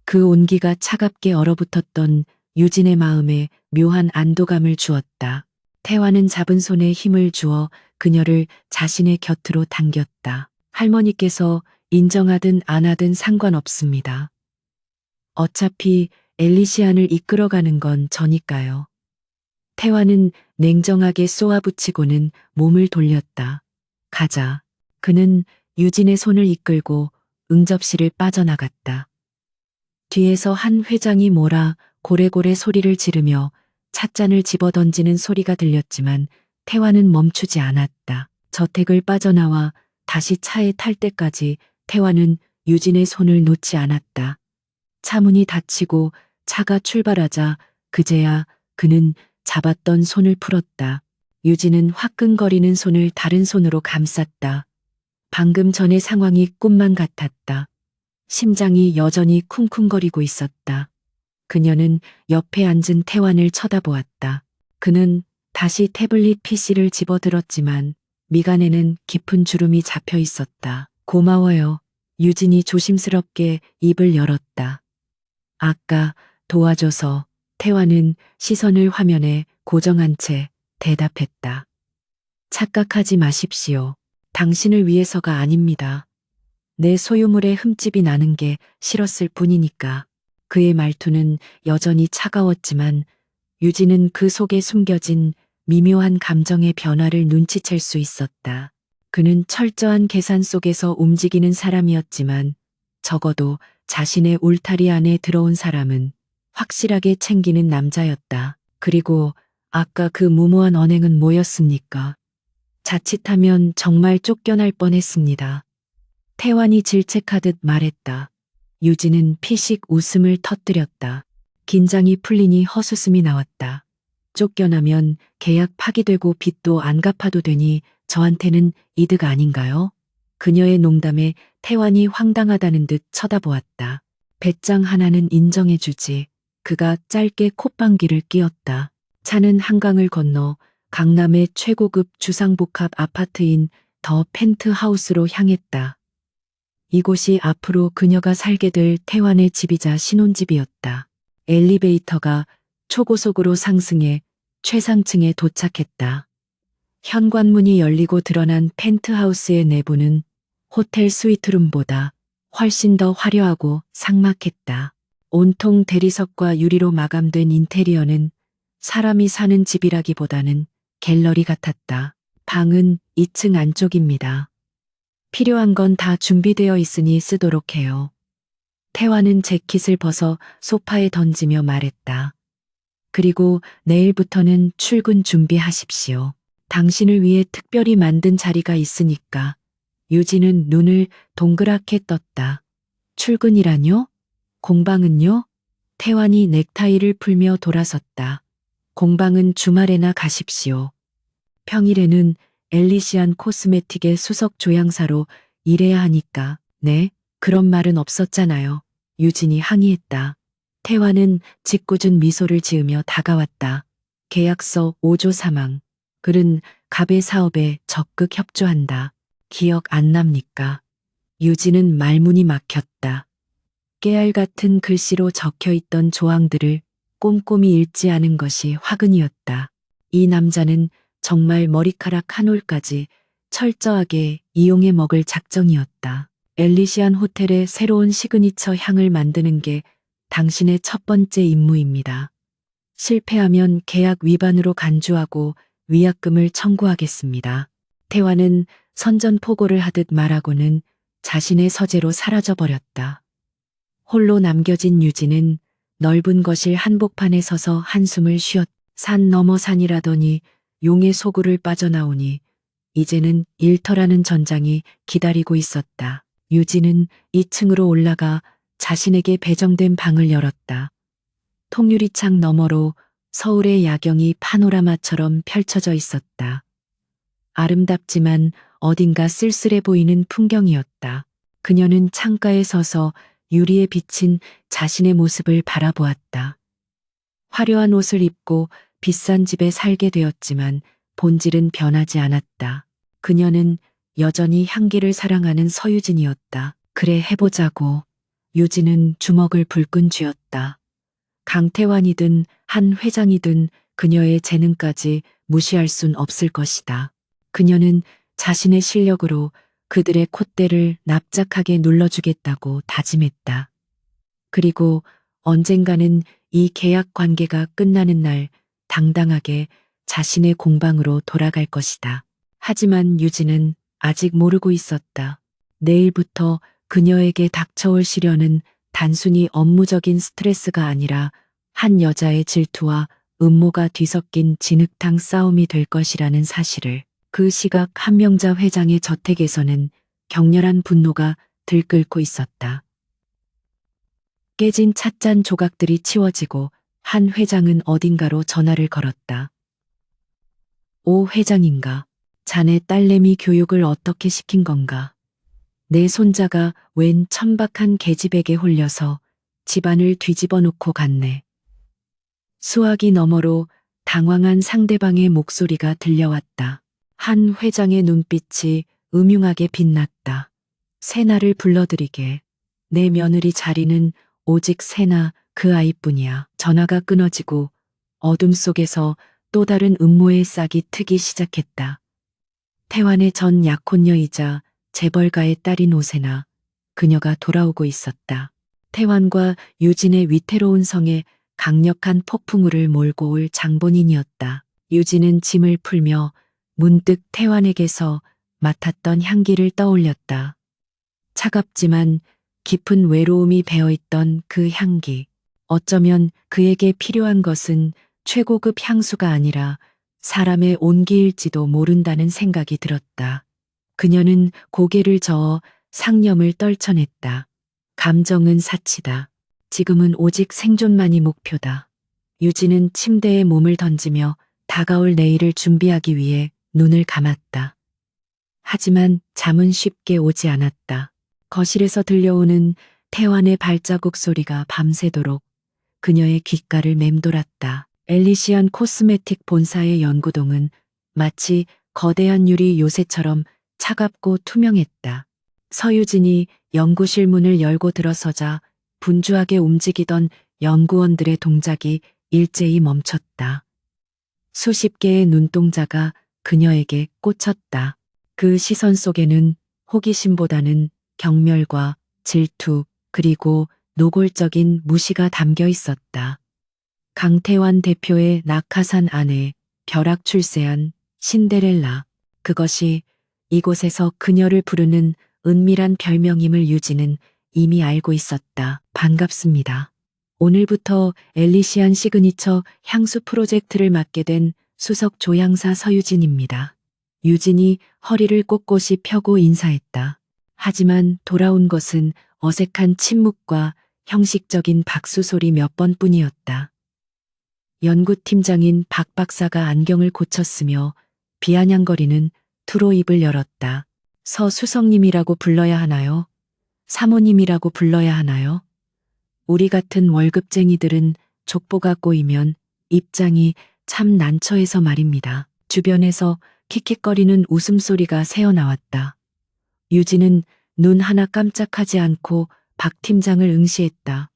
S1: 그 온기가 차갑게 얼어붙었던 유진의 마음에 묘한 안도감을 주었다. 태환은 잡은 손에 힘을 주어 그녀를 자신의 곁으로 당겼다. 할머니께서 인정하든 안 하든 상관없습니다. 어차피 엘리시안을 이끌어가는 건 저니까요. 태환은 냉정하게 쏘아붙이고는 몸을 돌렸다. 가자. 그는 유진의 손을 이끌고 응접실을 빠져나갔다. 뒤에서 한 회장이 몰아 고래고래 소리를 지르며 찻잔을 집어던지는 소리가 들렸지만 태환은 멈추지 않았다. 저택을 빠져나와 다시 차에 탈 때까지 태환은 유진의 손을 놓지 않았다. 차문이 닫히고 차가 출발하자 그제야 그는 잡았던 손을 풀었다. 유진은 화끈거리는 손을 다른 손으로 감쌌다. 방금 전의 상황이 꿈만 같았다. 심장이 여전히 쿵쿵거리고 있었다. 그녀는 옆에 앉은 태환을 쳐다보았다. 그는 다시 태블릿 PC를 집어들었지만 미간에는 깊은 주름이 잡혀 있었다. 고마워요. 유진이 조심스럽게 입을 열었다. 아까 도와줘서. 태환은 시선을 화면에 고정한 채 대답했다. 착각하지 마십시오. 당신을 위해서가 아닙니다. 내 소유물에 흠집이 나는 게 싫었을 뿐이니까. 그의 말투는 여전히 차가웠지만 유진은 그 속에 숨겨진 미묘한 감정의 변화를 눈치챌 수 있었다. 그는 철저한 계산 속에서 움직이는 사람이었지만 적어도 자신의 울타리 안에 들어온 사람은 확실하게 챙기는 남자였다. 그리고 아까 그 무모한 언행은 뭐였습니까? 자칫하면 정말 쫓겨날 뻔했습니다. 태환이 질책하듯 말했다. 유진은 피식 웃음을 터뜨렸다. 긴장이 풀리니 헛웃음이 나왔다. 쫓겨나면 계약 파기되고 빚도 안 갚아도 되니 저한테는 이득 아닌가요? 그녀의 농담에 태환이 황당하다는 듯 쳐다보았다. 배짱 하나는 인정해주지. 그가 짧게 콧방귀를 뀌었다. 차는 한강을 건너 강남의 최고급 주상복합 아파트인 더 펜트하우스로 향했다. 이곳이 앞으로 그녀가 살게 될 태환의 집이자 신혼집이었다. 엘리베이터가 초고속으로 상승해 최상층에 도착했다. 현관문이 열리고 드러난 펜트하우스의 내부는 호텔 스위트룸보다 훨씬 더 화려하고 삭막했다. 온통 대리석과 유리로 마감된 인테리어는 사람이 사는 집이라기보다는 갤러리 같았다. 방은 2층 안쪽입니다. 필요한 건 다 준비되어 있으니 쓰도록 해요. 태환은 재킷을 벗어 소파에 던지며 말했다. 그리고 내일부터는 출근 준비하십시오. 당신을 위해 특별히 만든 자리가 있으니까. 유진은 눈을 동그랗게 떴다. 출근이라뇨? 공방은요? 태환이 넥타이를 풀며 돌아섰다. 공방은 주말에나 가십시오. 평일에는 엘리시안 코스메틱의 수석 조향사로 일해야 하니까. 네, 그런 말은 없었잖아요. 유진이 항의했다. 태환은 짓궂은 미소를 지으며 다가왔다. 계약서 5조 사망. 글은 갑의 사업에 적극 협조한다. 기억 안 납니까? 유진은 말문이 막혔다. 깨알 같은 글씨로 적혀 있던 조항들을 꼼꼼히 읽지 않은 것이 화근이었다. 이 남자는 정말 머리카락 한 올까지 철저하게 이용해 먹을 작정이었다. 엘리시안 호텔의 새로운 시그니처 향을 만드는 게 당신의 첫 번째 임무입니다. 실패하면 계약 위반으로 간주하고 위약금을 청구하겠습니다. 태환은 선전포고를 하듯 말하고는 자신의 서재로 사라져버렸다. 홀로 남겨진 유진은 넓은 거실 한복판에 서서 한숨을 쉬었. 산 넘어 산이라더니 용의 소굴을 빠져나오니 이제는 일터라는 전장이 기다리고 있었다. 유진은 2층으로 올라가 자신에게 배정된 방을 열었다. 통유리창 너머로 서울의 야경이 파노라마처럼 펼쳐져 있었다. 아름답지만 어딘가 쓸쓸해 보이는 풍경이었다. 그녀는 창가에 서서 유리에 비친 자신의 모습을 바라보았다. 화려한 옷을 입고 비싼 집에 살게 되었지만 본질은 변하지 않았다. 그녀는 여전히 향기를 사랑하는 서유진이었다. 그래 해보자고. 유진은 주먹을 불끈 쥐었다. 강태환이든 한 회장이든 그녀의 재능까지 무시할 순 없을 것이다. 그녀는 자신의 실력으로 그들의 콧대를 납작하게 눌러주겠다고 다짐했다. 그리고 언젠가는 이 계약 관계가 끝나는 날 당당하게 자신의 공방으로 돌아갈 것이다. 하지만 유진은 아직 모르고 있었다. 내일부터 그녀에게 닥쳐올 시련은 단순히 업무적인 스트레스가 아니라 한 여자의 질투와 음모가 뒤섞인 진흙탕 싸움이 될 것이라는 사실을. 그 시각 한명자 회장의 저택에서는 격렬한 분노가 들끓고 있었다. 깨진 찻잔 조각들이 치워지고 한 회장은 어딘가로 전화를 걸었다. 오 회장인가? 자네 딸내미 교육을 어떻게 시킨 건가? 내 손자가 웬 천박한 계집에게 홀려서 집안을 뒤집어 놓고 갔네. 수화기 너머로 당황한 상대방의 목소리가 들려왔다. 한 회장의 눈빛이 음흉하게 빛났다. 세나를 불러들이게. 내 며느리 자리는 오직 세나 그 아이뿐이야. 전화가 끊어지고 어둠 속에서 또 다른 음모의 싹이 트기 시작했다. 태환의 전 약혼녀이자 재벌가의 딸인 오세나. 그녀가 돌아오고 있었다. 태환과 유진의 위태로운 성에 강력한 폭풍우를 몰고 올 장본인이었다. 유진은 짐을 풀며 문득 태환에게서 맡았던 향기를 떠올렸다. 차갑지만 깊은 외로움이 배어있던 그 향기. 어쩌면 그에게 필요한 것은 최고급 향수가 아니라 사람의 온기일지도 모른다는 생각이 들었다. 그녀는 고개를 저어 상념을 떨쳐냈다. 감정은 사치다. 지금은 오직 생존만이 목표다. 유진은 침대에 몸을 던지며 다가올 내일을 준비하기 위해 눈을 감았다. 하지만 잠은 쉽게 오지 않았다. 거실에서 들려오는 태환의 발자국 소리가 밤새도록 그녀의 귓가를 맴돌았다. 엘리시안 코스메틱 본사의 연구동은 마치 거대한 유리 요새처럼 차갑고 투명했다. 서유진이 연구실 문을 열고 들어서자 분주하게 움직이던 연구원들의 동작이 일제히 멈췄다. 수십 개의 눈동자가 그녀에게 꽂혔다. 그 시선 속에는 호기심보다는 경멸과 질투 그리고 노골적인 무시가 담겨 있었다. 강태환 대표의 낙하산 안에 벼락 출세한 신데렐라. 그것이 이곳에서 그녀를 부르는 은밀한 별명임을 유진은 이미 알고 있었다. 반갑습니다. 오늘부터 엘리시안 시그니처 향수 프로젝트를 맡게 된 수석 조향사 서유진입니다. 유진이 허리를 꼿꼿이 펴고 인사했다. 하지만 돌아온 것은 어색한 침묵과 형식적인 박수 소리 몇 번뿐이었다. 연구팀장인 박 박사가 안경을 고쳤으며 비아냥거리는 투로 입을 열었다. 서 수석님이라고 불러야 하나요? 사모님이라고 불러야 하나요? 우리 같은 월급쟁이들은 족보가 꼬이면 입장이 참 난처해서 말입니다. 주변에서 킥킥거리는 웃음소리가 새어나왔다. 유진은 눈 하나 깜짝하지 않고 박 팀장을 응시했다.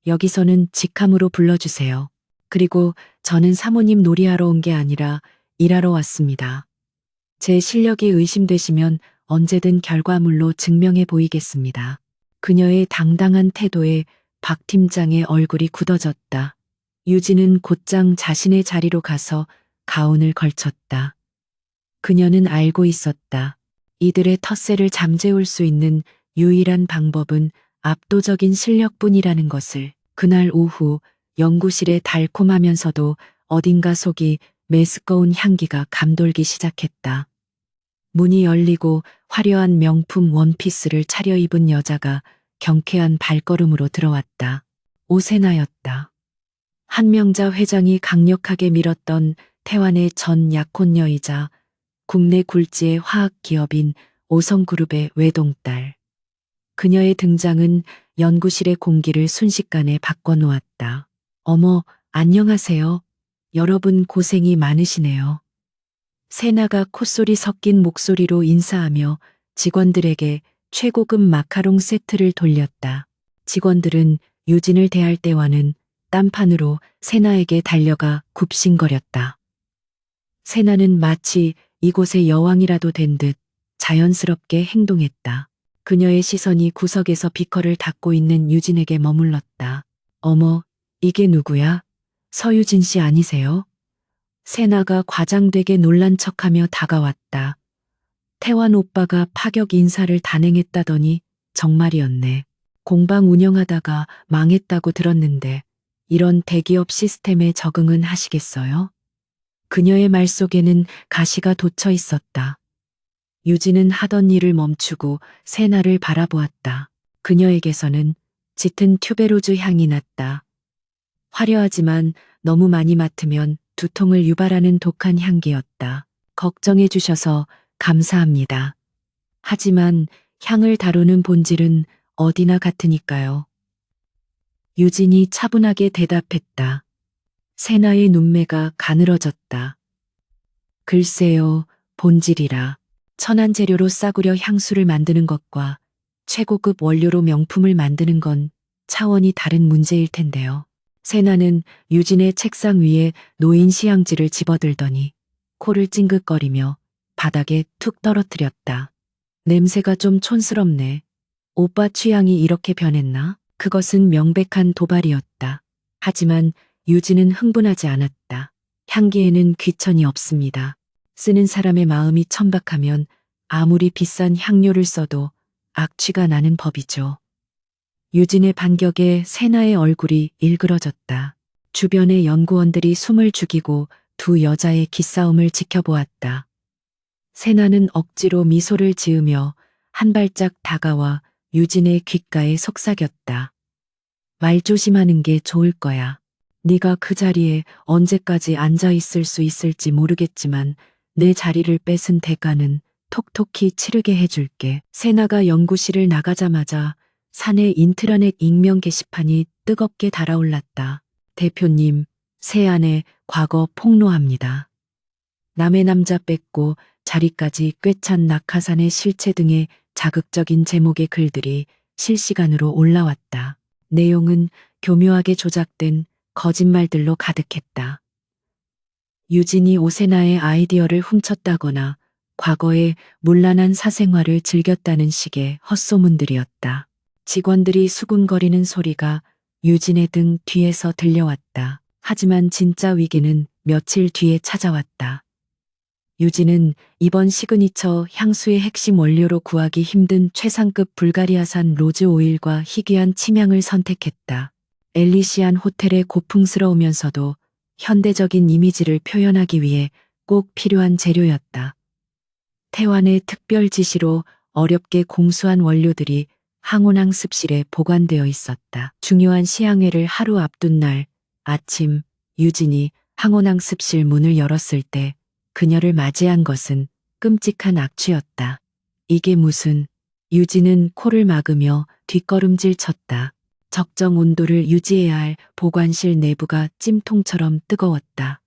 S1: 여기서는 직함으로 불러주세요. 그리고 저는 사모님 놀이하러 온 게 아니라 일하러 왔습니다. 제 실력이 의심되시면 언제든 결과물로 증명해 보이겠습니다. 그녀의 당당한 태도에 박 팀장의 얼굴이 굳어졌다. 유진은 곧장 자신의 자리로 가서 가운을 걸쳤다. 그녀는 알고 있었다. 이들의 텃세를 잠재울 수 있는 유일한 방법은 압도적인 실력뿐이라는 것을. 그날 오후 연구실에 달콤하면서도 어딘가 속이 메스꺼운 향기가 감돌기 시작했다. 문이 열리고 화려한 명품 원피스를 차려입은 여자가 경쾌한 발걸음으로 들어왔다. 오세나였다. 한명자 회장이 강력하게 밀었던 태환의 전 약혼녀이자 국내 굴지의 화학 기업인 오성그룹의 외동딸. 그녀의 등장은 연구실의 공기를 순식간에 바꿔놓았다. 어머, 안녕하세요. 여러분 고생이 많으시네요. 세나가 콧소리 섞인 목소리로 인사하며 직원들에게 최고급 마카롱 세트를 돌렸다. 직원들은 유진을 대할 때와는 딴판으로 세나에게 달려가 굽신거렸다. 세나는 마치 이곳의 여왕이라도 된 듯 자연스럽게 행동했다. 그녀의 시선이 구석에서 비커를 닦고 있는 유진에게 머물렀다. 어머, 이게 누구야? 서유진 씨 아니세요? 세나가 과장되게 놀란 척하며 다가왔다. 태환 오빠가 파격 인사를 단행했다더니 정말이었네. 공방 운영하다가 망했다고 들었는데 이런 대기업 시스템에 적응은 하시겠어요? 그녀의 말 속에는 가시가 돋쳐 있었다. 유진은 하던 일을 멈추고 세나를 바라보았다. 그녀에게서는 짙은 튜베로즈 향이 났다. 화려하지만 너무 많이 맡으면 두통을 유발하는 독한 향기였다. 걱정해 주셔서 감사합니다. 하지만 향을 다루는 본질은 어디나 같으니까요. 유진이 차분하게 대답했다. 세나의 눈매가 가늘어졌다. 글쎄요, 본질이라. 천한 재료로 싸구려 향수를 만드는 것과 최고급 원료로 명품을 만드는 건 차원이 다른 문제일 텐데요. 세나는 유진의 책상 위에 놓인 시향지를 집어들더니 코를 찡긋거리며 바닥에 툭 떨어뜨렸다. 냄새가 좀 촌스럽네. 오빠 취향이 이렇게 변했나? 그것은 명백한 도발이었다. 하지만 유진은 흥분하지 않았다. 향기에는 귀천이 없습니다. 쓰는 사람의 마음이 천박하면 아무리 비싼 향료를 써도 악취가 나는 법이죠. 유진의 반격에 세나의 얼굴이 일그러졌다. 주변의 연구원들이 숨을 죽이고 두 여자의 기싸움을 지켜보았다. 세나는 억지로 미소를 지으며 한 발짝 다가와 유진의 귓가에 속삭였다. 말 조심하는 게 좋을 거야. 네가 그 자리에 언제까지 앉아 있을 수 있을지 모르겠지만 내 자리를 뺏은 대가는 톡톡히 치르게 해줄게. 세나가 연구실을 나가자마자 사내 인트라넷 익명 게시판이 뜨겁게 달아올랐다. 대표님, 새 아내 과거 폭로합니다. 남의 남자 뺏고 자리까지 꿰찬 낙하산의 실체 등의 자극적인 제목의 글들이 실시간으로 올라왔다. 내용은 교묘하게 조작된 거짓말들로 가득했다. 유진이 오세나의 아이디어를 훔쳤다거나 과거에 문란한 사생활을 즐겼다는 식의 헛소문들이었다. 직원들이 수군거리는 소리가 유진의 등 뒤에서 들려왔다. 하지만 진짜 위기는 며칠 뒤에 찾아왔다. 유진은 이번 시그니처 향수의 핵심 원료로 구하기 힘든 최상급 불가리아산 로즈 오일과 희귀한 침향을 선택했다. 엘리시안 호텔의 고풍스러우면서도 현대적인 이미지를 표현하기 위해 꼭 필요한 재료였다. 태완의 특별 지시로 어렵게 공수한 원료들이 항온항 습실에 보관되어 있었다. 중요한 시향회를 하루 앞둔 날 아침, 유진이 항온항 습실 문을 열었을 때 그녀를 맞이한 것은 끔찍한 악취였다. 이게 무슨... 유진은 코를 막으며 뒷걸음질 쳤다. 적정 온도를 유지해야 할 보관실 내부가 찜통처럼 뜨거웠다.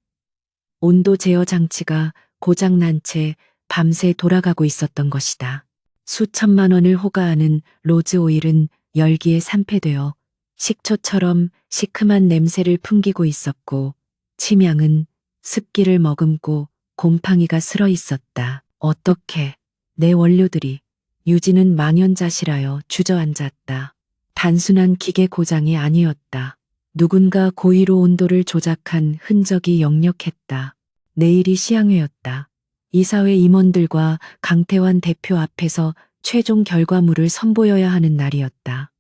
S1: 온도 제어 장치가 고장난 채 밤새 돌아가고 있었던 것이다. 수천만 원을 호가하는 로즈 오일은 열기에 산패되어 식초처럼 시큼한 냄새를 풍기고 있었고 침향은 습기를 머금고 곰팡이가 슬어 있었다. 어떻게 내 원료들이... 유진은 망연자실하여 주저앉았다. 단순한 기계 고장이 아니었다. 누군가 고의로 온도를 조작한 흔적이 역력했다. 내일이 시향회였다. 이사회 임원들과 강태환 대표 앞에서 최종 결과물을 선보여야 하는 날이었다.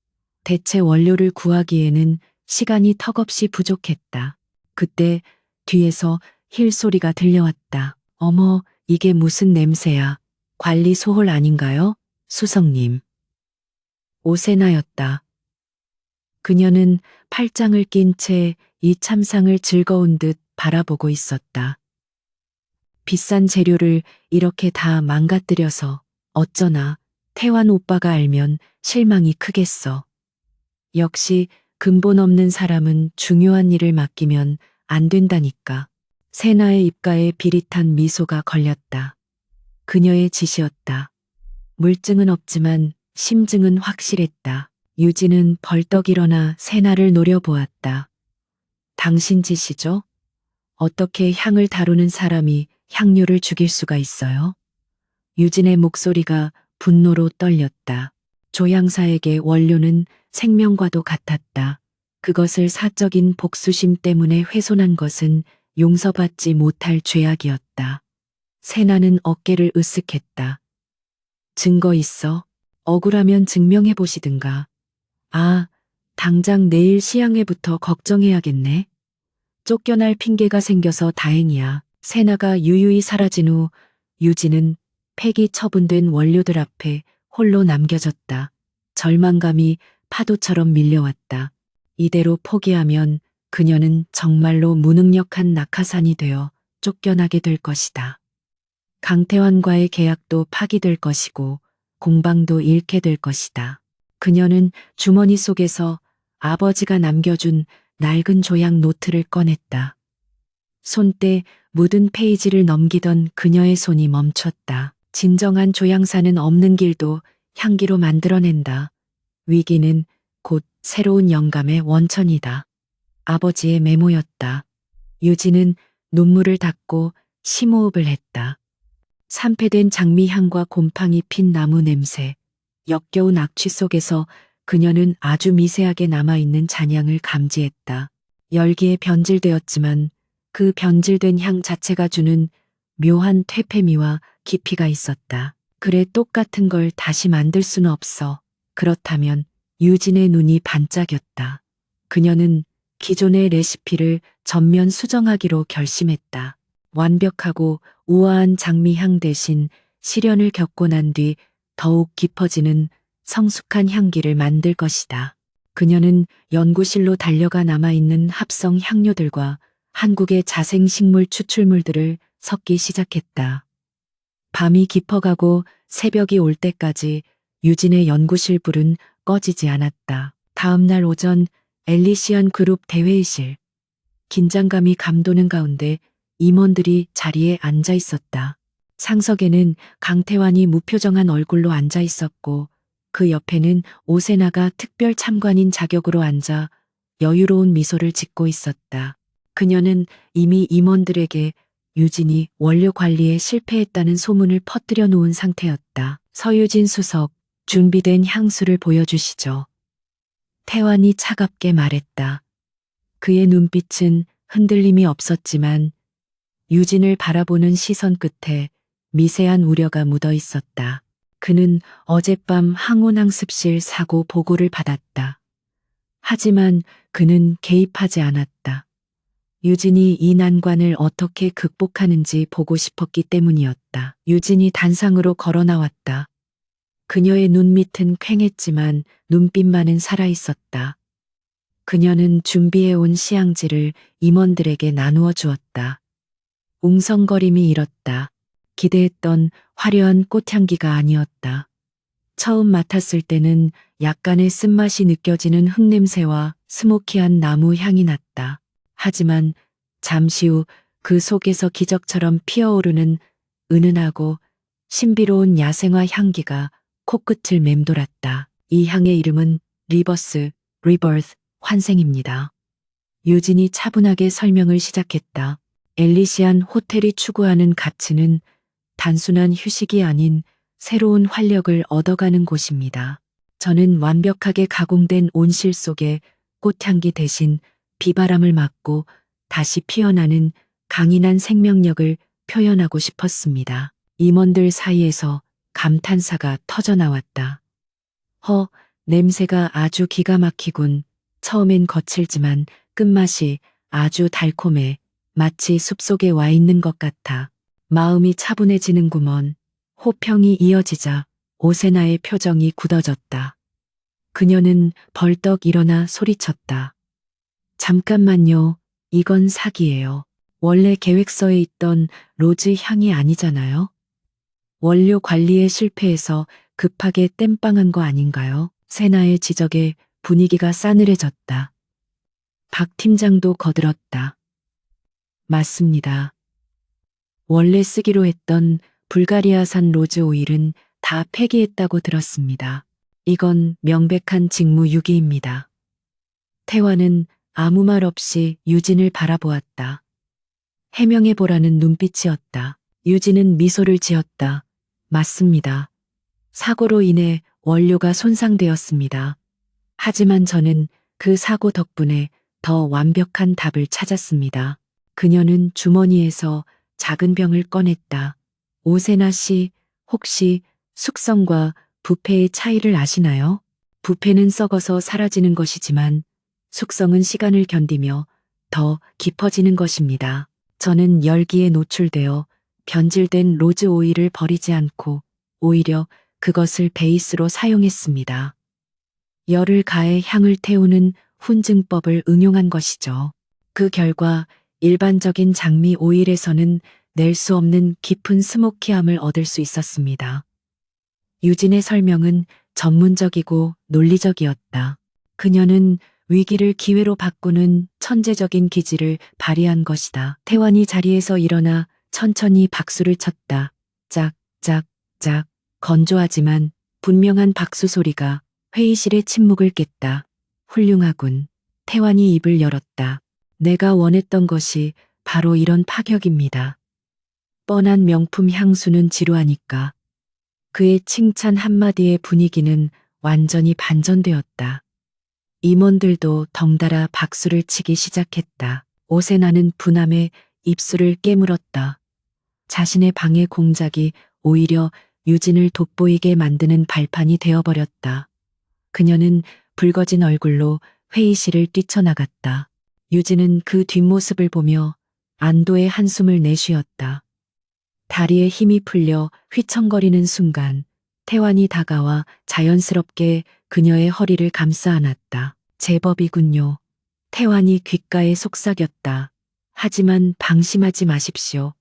S1: 대체 원료를 구하기에는 시간이 턱없이 부족했다. 그때 뒤에서 힐 소리가 들려왔다. 어머, 이게 무슨 냄새야. 관리 소홀 아닌가요? 수석님. 오세나였다. 그녀는 팔짱을 낀 채 이 참상을 즐거운 듯 바라보고 있었다. 비싼 재료를 이렇게 다 망가뜨려서 어쩌나 태완 오빠가 알면 실망이 크겠어. 역시 근본 없는 사람은 중요한 일을 맡기면 안 된다니까. 세나의 입가에 비릿한 미소가 걸렸다. 그녀의 짓이었다. 물증은 없지만 심증은 확실했다. 유진은 벌떡 일어나 세나를 노려보았다. 당신 짓이죠? 어떻게 향을 다루는 사람이 향료를 죽일 수가 있어요? 유진의 목소리가 분노로 떨렸다. 조향사에게 원료는 생명과도 같았다. 그것을 사적인 복수심 때문에 훼손한 것은 용서받지 못할 죄악이었다. 세나는 어깨를 으쓱했다. 증거 있어? 억울하면 증명해 보시든가. 아, 당장 내일 시향회부터 걱정해야겠네. 쫓겨날 핑계가 생겨서 다행이야. 세나가 유유히 사라진 후 유진은 폐기 처분된 원료들 앞에 홀로 남겨졌다. 절망감이 파도처럼 밀려왔다. 이대로 포기하면 그녀는 정말로 무능력한 낙하산이 되어 쫓겨나게 될 것이다. 강태환과의 계약도 파기될 것이고 공방도 잃게 될 것이다. 그녀는 주머니 속에서 아버지가 남겨준 낡은 조약 노트를 꺼냈다. 손때 묻은 페이지를 넘기던 그녀의 손이 멈췄다. 진정한 조향사는 없는 길도 향기로 만들어낸다. 위기는 곧 새로운 영감의 원천이다. 아버지의 메모였다. 유진은 눈물을 닦고 심호흡을 했다. 산패된 장미향과 곰팡이 핀 나무 냄새, 역겨운 악취 속에서 그녀는 아주 미세하게 남아있는 잔향을 감지했다. 열기에 변질되었지만 그 변질된 향 자체가 주는 묘한 퇴폐미와 깊이가 있었다. 그래, 똑같은 걸 다시 만들 수는 없어. 그렇다면 유진의 눈이 반짝였다. 그녀는 기존의 레시피를 전면 수정하기로 결심했다. 완벽하고 우아한 장미향 대신 시련을 겪고 난 뒤 더욱 깊어지는 성숙한 향기를 만들 것이다. 그녀는 연구실로 달려가 남아있는 합성 향료들과 한국의 자생식물 추출물들을 섞기 시작했다. 밤이 깊어가고 새벽이 올 때까지 유진의 연구실 불은 꺼지지 않았다. 다음 날 오전 엘리시안 그룹 대회의실. 긴장감이 감도는 가운데 임원들이 자리에 앉아 있었다. 상석에는 강태환이 무표정한 얼굴로 앉아 있었고 그 옆에는 오세나가 특별 참관인 자격으로 앉아 여유로운 미소를 짓고 있었다. 그녀는 이미 임원들에게 유진이 원료 관리에 실패했다는 소문을 퍼뜨려 놓은 상태였다. 서유진 수석, 준비된 향수를 보여주시죠. 태환이 차갑게 말했다. 그의 눈빛은 흔들림이 없었지만 유진을 바라보는 시선 끝에 미세한 우려가 묻어 있었다. 그는 어젯밤 항온항습실 사고 보고를 받았다. 하지만 그는 개입하지 않았다. 유진이 이 난관을 어떻게 극복하는지 보고 싶었기 때문이었다. 유진이 단상으로 걸어 나왔다. 그녀의 눈밑은 퀭했지만 눈빛만은 살아있었다. 그녀는 준비해온 시향지를 임원들에게 나누어 주었다. 웅성거림이 일었다. 기대했던 화려한 꽃향기가 아니었다. 처음 맡았을 때는 약간의 쓴맛이 느껴지는 흙냄새와 스모키한 나무 향이 났다. 하지만 잠시 후 그 속에서 기적처럼 피어오르는 은은하고 신비로운 야생화 향기가 코끝을 맴돌았다. 이 향의 이름은 리버스, 환생입니다. 유진이 차분하게 설명을 시작했다. 엘리시안 호텔이 추구하는 가치는 단순한 휴식이 아닌 새로운 활력을 얻어가는 곳입니다. 저는 완벽하게 가공된 온실 속에 꽃향기 대신 비바람을 맞고 다시 피어나는 강인한 생명력을 표현하고 싶었습니다. 임원들 사이에서 감탄사가 터져나왔다. 냄새가 아주 기가 막히군. 처음엔 거칠지만 끝맛이 아주 달콤해. 마치 숲속에 와 있는 것 같아. 마음이 차분해지는구먼. 호평이 이어지자 오세나의 표정이 굳어졌다. 그녀는 벌떡 일어나 소리쳤다. 잠깐만요. 이건 사기예요. 원래 계획서에 있던 로즈 향이 아니잖아요. 원료 관리에 실패해서 급하게 땜빵한 거 아닌가요? 세나의 지적에 분위기가 싸늘해졌다. 박 팀장도 거들었다. 맞습니다. 원래 쓰기로 했던 불가리아산 로즈 오일은 다 폐기했다고 들었습니다. 이건 명백한 직무유기입니다. 태환은 아무 말 없이 유진을 바라보았다. 해명해보라는 눈빛이었다. 유진은 미소를 지었다. 맞습니다. 사고로 인해 원료가 손상되었습니다. 하지만 저는 그 사고 덕분에 더 완벽한 답을 찾았습니다. 그녀는 주머니에서 작은 병을 꺼냈다. 오세나 씨, 혹시 숙성과 부패의 차이를 아시나요? 부패는 썩어서 사라지는 것이지만 숙성은 시간을 견디며 더 깊어지는 것입니다. 저는 열기에 노출되어 변질된 로즈 오일을 버리지 않고 오히려 그것을 베이스로 사용했습니다. 열을 가해 향을 태우는 훈증법을 응용한 것이죠. 그 결과 일반적인 장미 오일에서는 낼 수 없는 깊은 스모키함을 얻을 수 있었습니다. 유진의 설명은 전문적이고 논리적이었다. 그녀는 위기를 기회로 바꾸는 천재적인 기질을 발휘한 것이다. 태환이 자리에서 일어나 천천히 박수를 쳤다. 짝, 짝, 짝. 건조하지만 분명한 박수 소리가 회의실의 침묵을 깼다. 훌륭하군. 태환이 입을 열었다. 내가 원했던 것이 바로 이런 파격입니다. 뻔한 명품 향수는 지루하니까. 그의 칭찬 한마디의 분위기는 완전히 반전되었다. 임원들도 덩달아 박수를 치기 시작했다. 오세나는 분함에 입술을 깨물었다. 자신의 방해 공작이 오히려 유진을 돋보이게 만드는 발판이 되어버렸다. 그녀는 붉어진 얼굴로 회의실을 뛰쳐나갔다. 유진은 그 뒷모습을 보며 안도의 한숨을 내쉬었다. 다리에 힘이 풀려 휘청거리는 순간 태환이 다가와 자연스럽게 그녀의 허리를 감싸 안았다. 제법이군요. 태환이 귓가에 속삭였다. 하지만 방심하지 마십시오.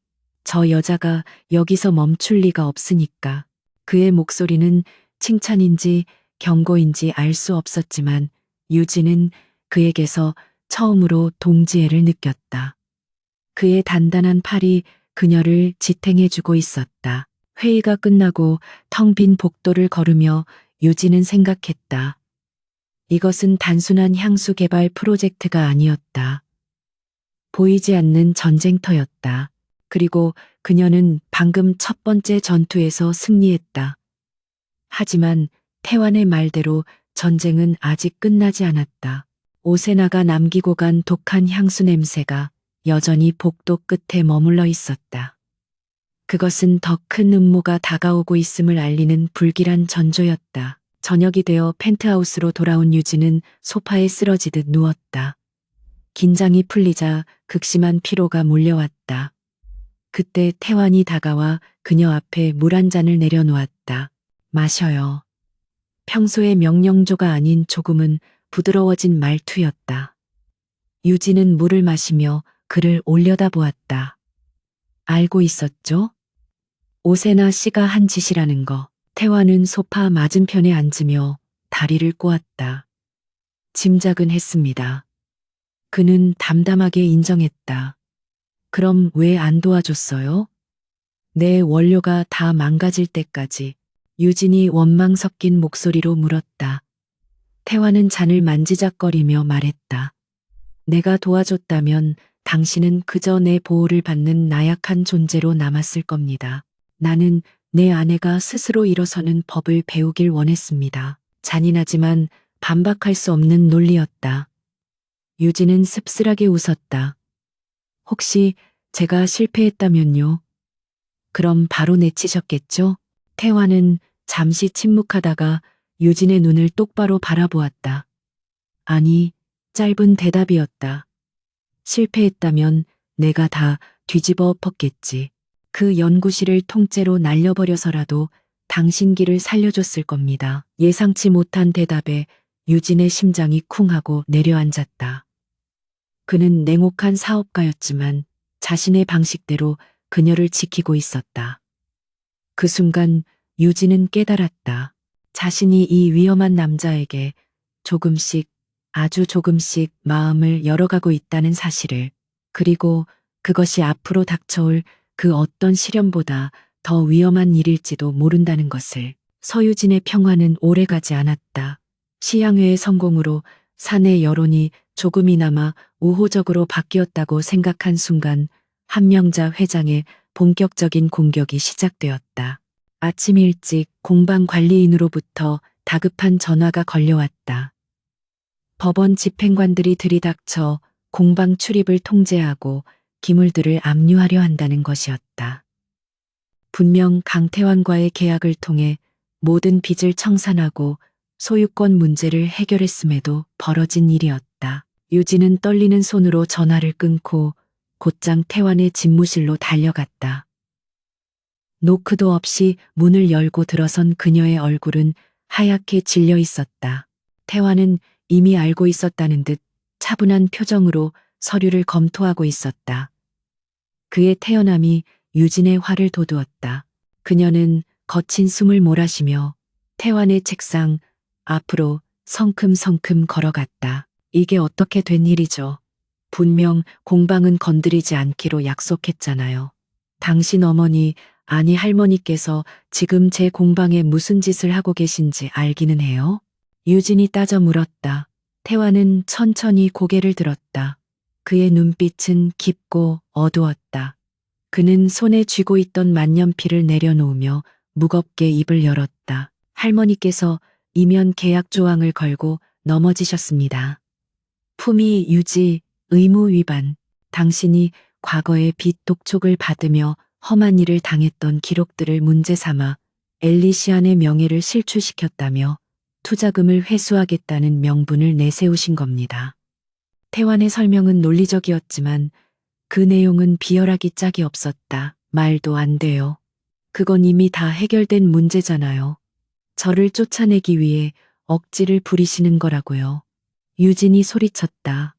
S1: 저 여자가 여기서 멈출 리가 없으니까. 그의 목소리는 칭찬인지 경고인지 알 수 없었지만 유진은 그에게서 처음으로 동지애를 느꼈다. 그의 단단한 팔이 그녀를 지탱해주고 있었다. 회의가 끝나고 텅 빈 복도를 걸으며 유진은 생각했다. 이것은 단순한 향수 개발 프로젝트가 아니었다. 보이지 않는 전쟁터였다. 그리고 그녀는 방금 첫 번째 전투에서 승리했다. 하지만 태완의 말대로 전쟁은 아직 끝나지 않았다. 오세나가 남기고 간 독한 향수 냄새가 여전히 복도 끝에 머물러 있었다. 그것은 더 큰 음모가 다가오고 있음을 알리는 불길한 전조였다. 저녁이 되어 펜트하우스로 돌아온 유진은 소파에 쓰러지듯 누웠다. 긴장이 풀리자 극심한 피로가 몰려왔다. 그때 태완이 다가와 그녀 앞에 물 한 잔을 내려놓았다. 마셔요. 평소의 명령조가 아닌 조금은 부드러워진 말투였다. 유진은 물을 마시며 그를 올려다보았다. 알고 있었죠? 오세나 씨가 한 짓이라는 거. 태완은 소파 맞은편에 앉으며 다리를 꼬았다. 짐작은 했습니다. 그는 담담하게 인정했다. 그럼 왜 안 도와줬어요? 내 원료가 다 망가질 때까지. 유진이 원망 섞인 목소리로 물었다. 태완은 잔을 만지작거리며 말했다. 내가 도와줬다면 당신은 그저 내 보호를 받는 나약한 존재로 남았을 겁니다. 나는 내 아내가 스스로 일어서는 법을 배우길 원했습니다. 잔인하지만 반박할 수 없는 논리였다. 유진은 씁쓸하게 웃었다. 혹시 제가 실패했다면요? 그럼 바로 내치셨겠죠? 태완은 잠시 침묵하다가 유진의 눈을 똑바로 바라보았다. 아니, 짧은 대답이었다. 실패했다면 내가 다 뒤집어 엎었겠지. 그 연구실을 통째로 날려버려서라도 당신 길을 살려줬을 겁니다. 예상치 못한 대답에 유진의 심장이 쿵하고 내려앉았다. 그는 냉혹한 사업가였지만 자신의 방식대로 그녀를 지키고 있었다. 그 순간 유진은 깨달았다. 자신이 이 위험한 남자에게 조금씩, 아주 조금씩 마음을 열어가고 있다는 사실을, 그리고 그것이 앞으로 닥쳐올 그 어떤 시련보다 더 위험한 일일지도 모른다는 것을. 서유진의 평화는 오래가지 않았다. 시향회의 성공으로 사내 여론이 조금이나마 우호적으로 바뀌었다고 생각한 순간 한명자 회장의 본격적인 공격이 시작되었다. 아침 일찍 공방 관리인으로부터 다급한 전화가 걸려왔다. 법원 집행관들이 들이닥쳐 공방 출입을 통제하고 기물들을 압류하려 한다는 것이었다. 분명 강태환과의 계약을 통해 모든 빚을 청산하고 소유권 문제를 해결했음에도 벌어진 일이었다. 유진은 떨리는 손으로 전화를 끊고 곧장 태환의 집무실로 달려갔다. 노크도 없이 문을 열고 들어선 그녀의 얼굴은 하얗게 질려 있었다. 태환은 이미 알고 있었다는 듯 차분한 표정으로 서류를 검토하고 있었다. 그의 태연함이 유진의 화를 돋우었다. 그녀는 거친 숨을 몰아쉬며 태환의 책상 앞으로 성큼성큼 걸어갔다. 이게 어떻게 된 일이죠? 분명 공방은 건드리지 않기로 약속했잖아요. 당신 어머니, 아니 할머니께서 지금 제 공방에 무슨 짓을 하고 계신지 알기는 해요? 유진이 따져 물었다. 태환은 천천히 고개를 들었다. 그의 눈빛은 깊고 어두웠다. 그는 손에 쥐고 있던 만년필을 내려놓으며 무겁게 입을 열었다. 할머니께서 이면 계약 조항을 걸고 넘어지셨습니다. 품위 유지, 의무 위반, 당신이 과거에 빚 독촉을 받으며 험한 일을 당했던 기록들을 문제 삼아 엘리시안의 명예를 실추시켰다며 투자금을 회수하겠다는 명분을 내세우신 겁니다. 태환의 설명은 논리적이었지만 그 내용은 비열하기 짝이 없었다. 말도 안 돼요. 그건 이미 다 해결된 문제잖아요. 저를 쫓아내기 위해 억지를 부리시는 거라고요. 유진이 소리쳤다.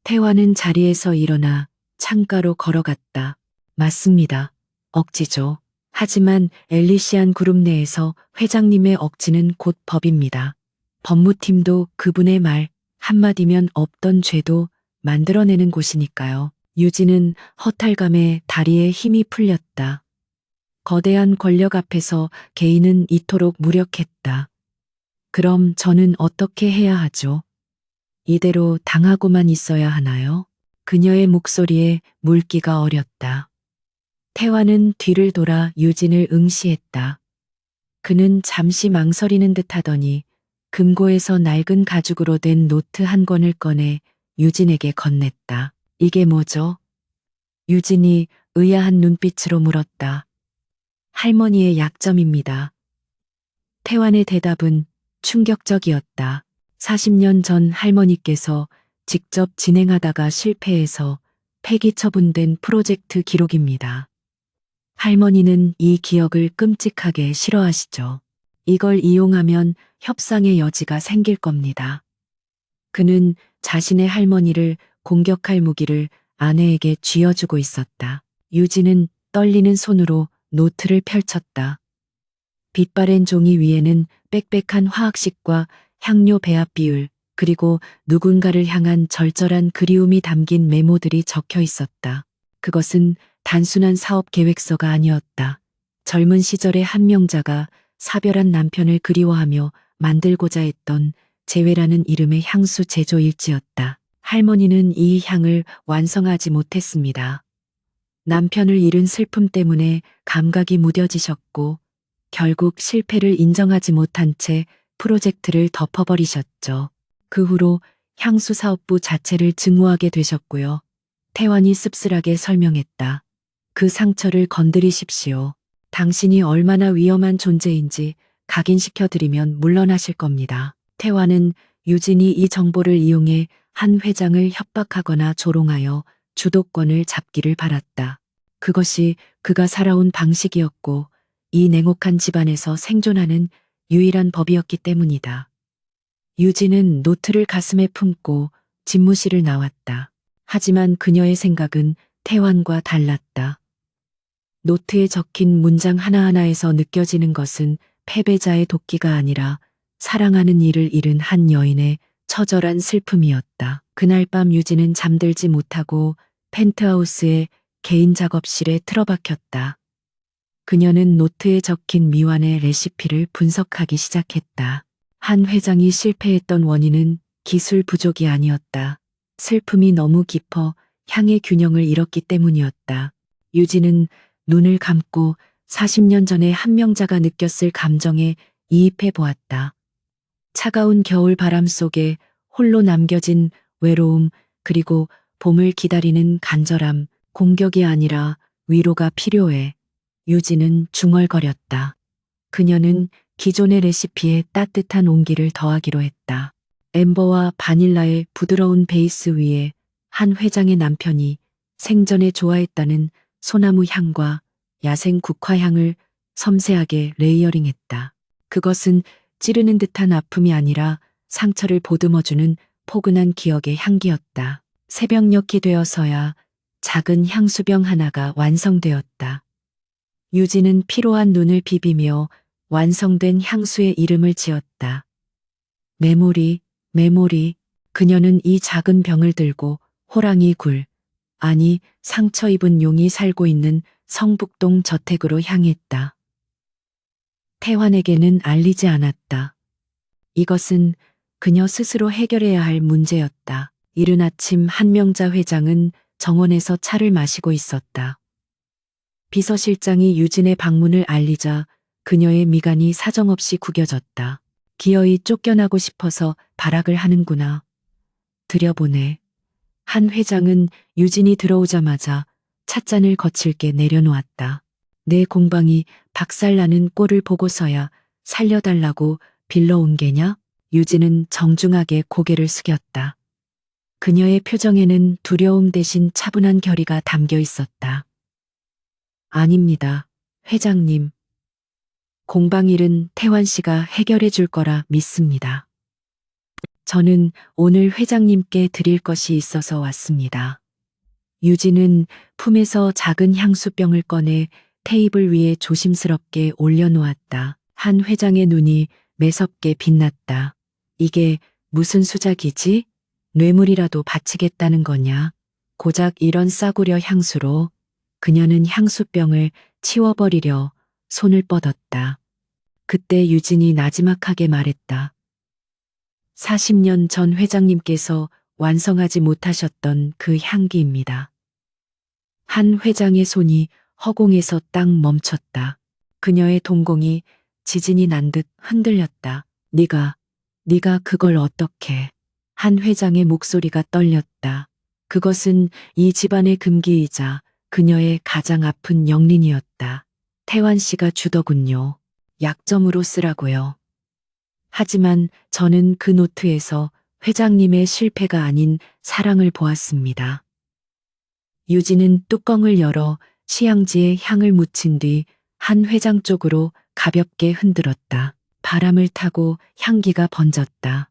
S1: 태환은 자리에서 일어나 창가로 걸어갔다. 맞습니다. 억지죠. 하지만 엘리시안 그룹 내에서 회장님의 억지는 곧 법입니다. 법무팀도 그분의 말 한마디면 없던 죄도 만들어내는 곳이니까요. 유진은 허탈감에 다리에 힘이 풀렸다. 거대한 권력 앞에서 개인은 이토록 무력했다. 그럼 저는 어떻게 해야 하죠? 이대로 당하고만 있어야 하나요? 그녀의 목소리에 물기가 어렸다. 태화는 뒤를 돌아 유진을 응시했다. 그는 잠시 망설이는 듯 하더니 금고에서 낡은 가죽으로 된 노트 한 권을 꺼내 유진에게 건넸다. 이게 뭐죠? 유진이 의아한 눈빛으로 물었다. 할머니의 약점입니다. 태완의 대답은 충격적이었다. 40년 전 할머니께서 직접 진행하다가 실패해서 폐기 처분된 프로젝트 기록입니다. 할머니는 이 기억을 끔찍하게 싫어하시죠. 이걸 이용하면 협상의 여지가 생길 겁니다. 그는 자신의 할머니를 공격할 무기를 아내에게 쥐어주고 있었다. 유진은 떨리는 손으로 노트를 펼쳤다. 빛바랜 종이 위에는 빽빽한 화학식과 향료 배합 비율, 그리고 누군가를 향한 절절한 그리움이 담긴 메모들이 적혀 있었다. 그것은 단순한 사업 계획서가 아니었다. 젊은 시절의 한 명자가 사별한 남편을 그리워하며 만들고자 했던 재회라는 이름의 향수 제조 일지였다. 할머니는 이 향을 완성하지 못했습니다. 남편을 잃은 슬픔 때문에 감각이 무뎌지셨고 결국 실패를 인정하지 못한 채 프로젝트를 덮어버리셨죠. 그 후로 향수 사업부 자체를 증오하게 되셨고요. 태완이 씁쓸하게 설명했다. 그 상처를 건드리십시오. 당신이 얼마나 위험한 존재인지 각인시켜드리면 물러나실 겁니다. 태완은 유진이 이 정보를 이용해 한 회장을 협박하거나 조롱하여 주도권을 잡기를 바랐다. 그것이 그가 살아온 방식이었고 이 냉혹한 집안에서 생존하는 유일한 법이었기 때문이다. 유진은 노트를 가슴에 품고 집무실을 나왔다. 하지만 그녀의 생각은 태완과 달랐다. 노트에 적힌 문장 하나하나에서 느껴지는 것은 패배자의 도끼가 아니라 사랑하는 이를 잃은 한 여인의 처절한 슬픔이었다. 그날 밤 유진은 잠들지 못하고 펜트하우스의 개인 작업실에 틀어박혔다. 그녀는 노트에 적힌 미완의 레시피를 분석하기 시작했다. 한 회장이 실패했던 원인은 기술 부족이 아니었다. 슬픔이 너무 깊어 향의 균형을 잃었기 때문이었다. 유진은 눈을 감고 40년 전에 한 명자가 느꼈을 감정에 이입해 보았다. 차가운 겨울 바람 속에 홀로 남겨진 외로움, 그리고 봄을 기다리는 간절함, 공격이 아니라 위로가 필요해. 유진은 중얼거렸다. 그녀는 기존의 레시피에 따뜻한 온기를 더하기로 했다. 엠버와 바닐라의 부드러운 베이스 위에 한 회장의 남편이 생전에 좋아했다는 소나무 향과 야생 국화향을 섬세하게 레이어링했다. 그것은 찌르는 듯한 아픔이 아니라 상처를 보듬어주는 포근한 기억의 향기였다. 새벽녘이 되어서야 작은 향수병 하나가 완성되었다. 유진은 피로한 눈을 비비며 완성된 향수의 이름을 지었다. 메모리, 메모리. 그녀는 이 작은 병을 들고 호랑이 굴, 아니 상처 입은 용이 살고 있는 성북동 저택으로 향했다. 태환에게는 알리지 않았다. 이것은 그녀 스스로 해결해야 할 문제였다. 이른 아침 한명자 회장은 정원에서 차를 마시고 있었다. 비서실장이 유진의 방문을 알리자 그녀의 미간이 사정없이 구겨졌다. 기어이 쫓겨나고 싶어서 발악을 하는구나. 들여보내. 한 회장은 유진이 들어오자마자 찻잔을 거칠게 내려놓았다. 내 공방이 박살나는 꼴을 보고서야 살려달라고 빌러온 게냐? 유진은 정중하게 고개를 숙였다. 그녀의 표정에는 두려움 대신 차분한 결의가 담겨 있었다. 아닙니다, 회장님. 공방일은 태환 씨가 해결해 줄 거라 믿습니다. 저는 오늘 회장님께 드릴 것이 있어서 왔습니다. 유진은 품에서 작은 향수병을 꺼내 테이블 위에 조심스럽게 올려놓았다. 한 회장의 눈이 매섭게 빛났다. 이게 무슨 수작이지? 뇌물이라도 바치겠다는 거냐? 고작 이런 싸구려 향수로 그녀는 향수병을 치워버리려 손을 뻗었다. 그때 유진이 나지막하게 말했다. 40년 전 회장님께서 완성하지 못하셨던 그 향기입니다. 한 회장의 손이 허공에서 딱 멈췄다. 그녀의 동공이 지진이 난 듯 흔들렸다. 네가 그걸 어떻게? 한 회장의 목소리가 떨렸다. 그것은 이 집안의 금기이자 그녀의 가장 아픈 영린이었다. 태환 씨가 주더군요. 약점으로 쓰라고요. 하지만 저는 그 노트에서 회장님의 실패가 아닌 사랑을 보았습니다. 유진은 뚜껑을 열어 시향지에 향을 묻힌 뒤 한 회장 쪽으로 가볍게 흔들었다. 바람을 타고 향기가 번졌다.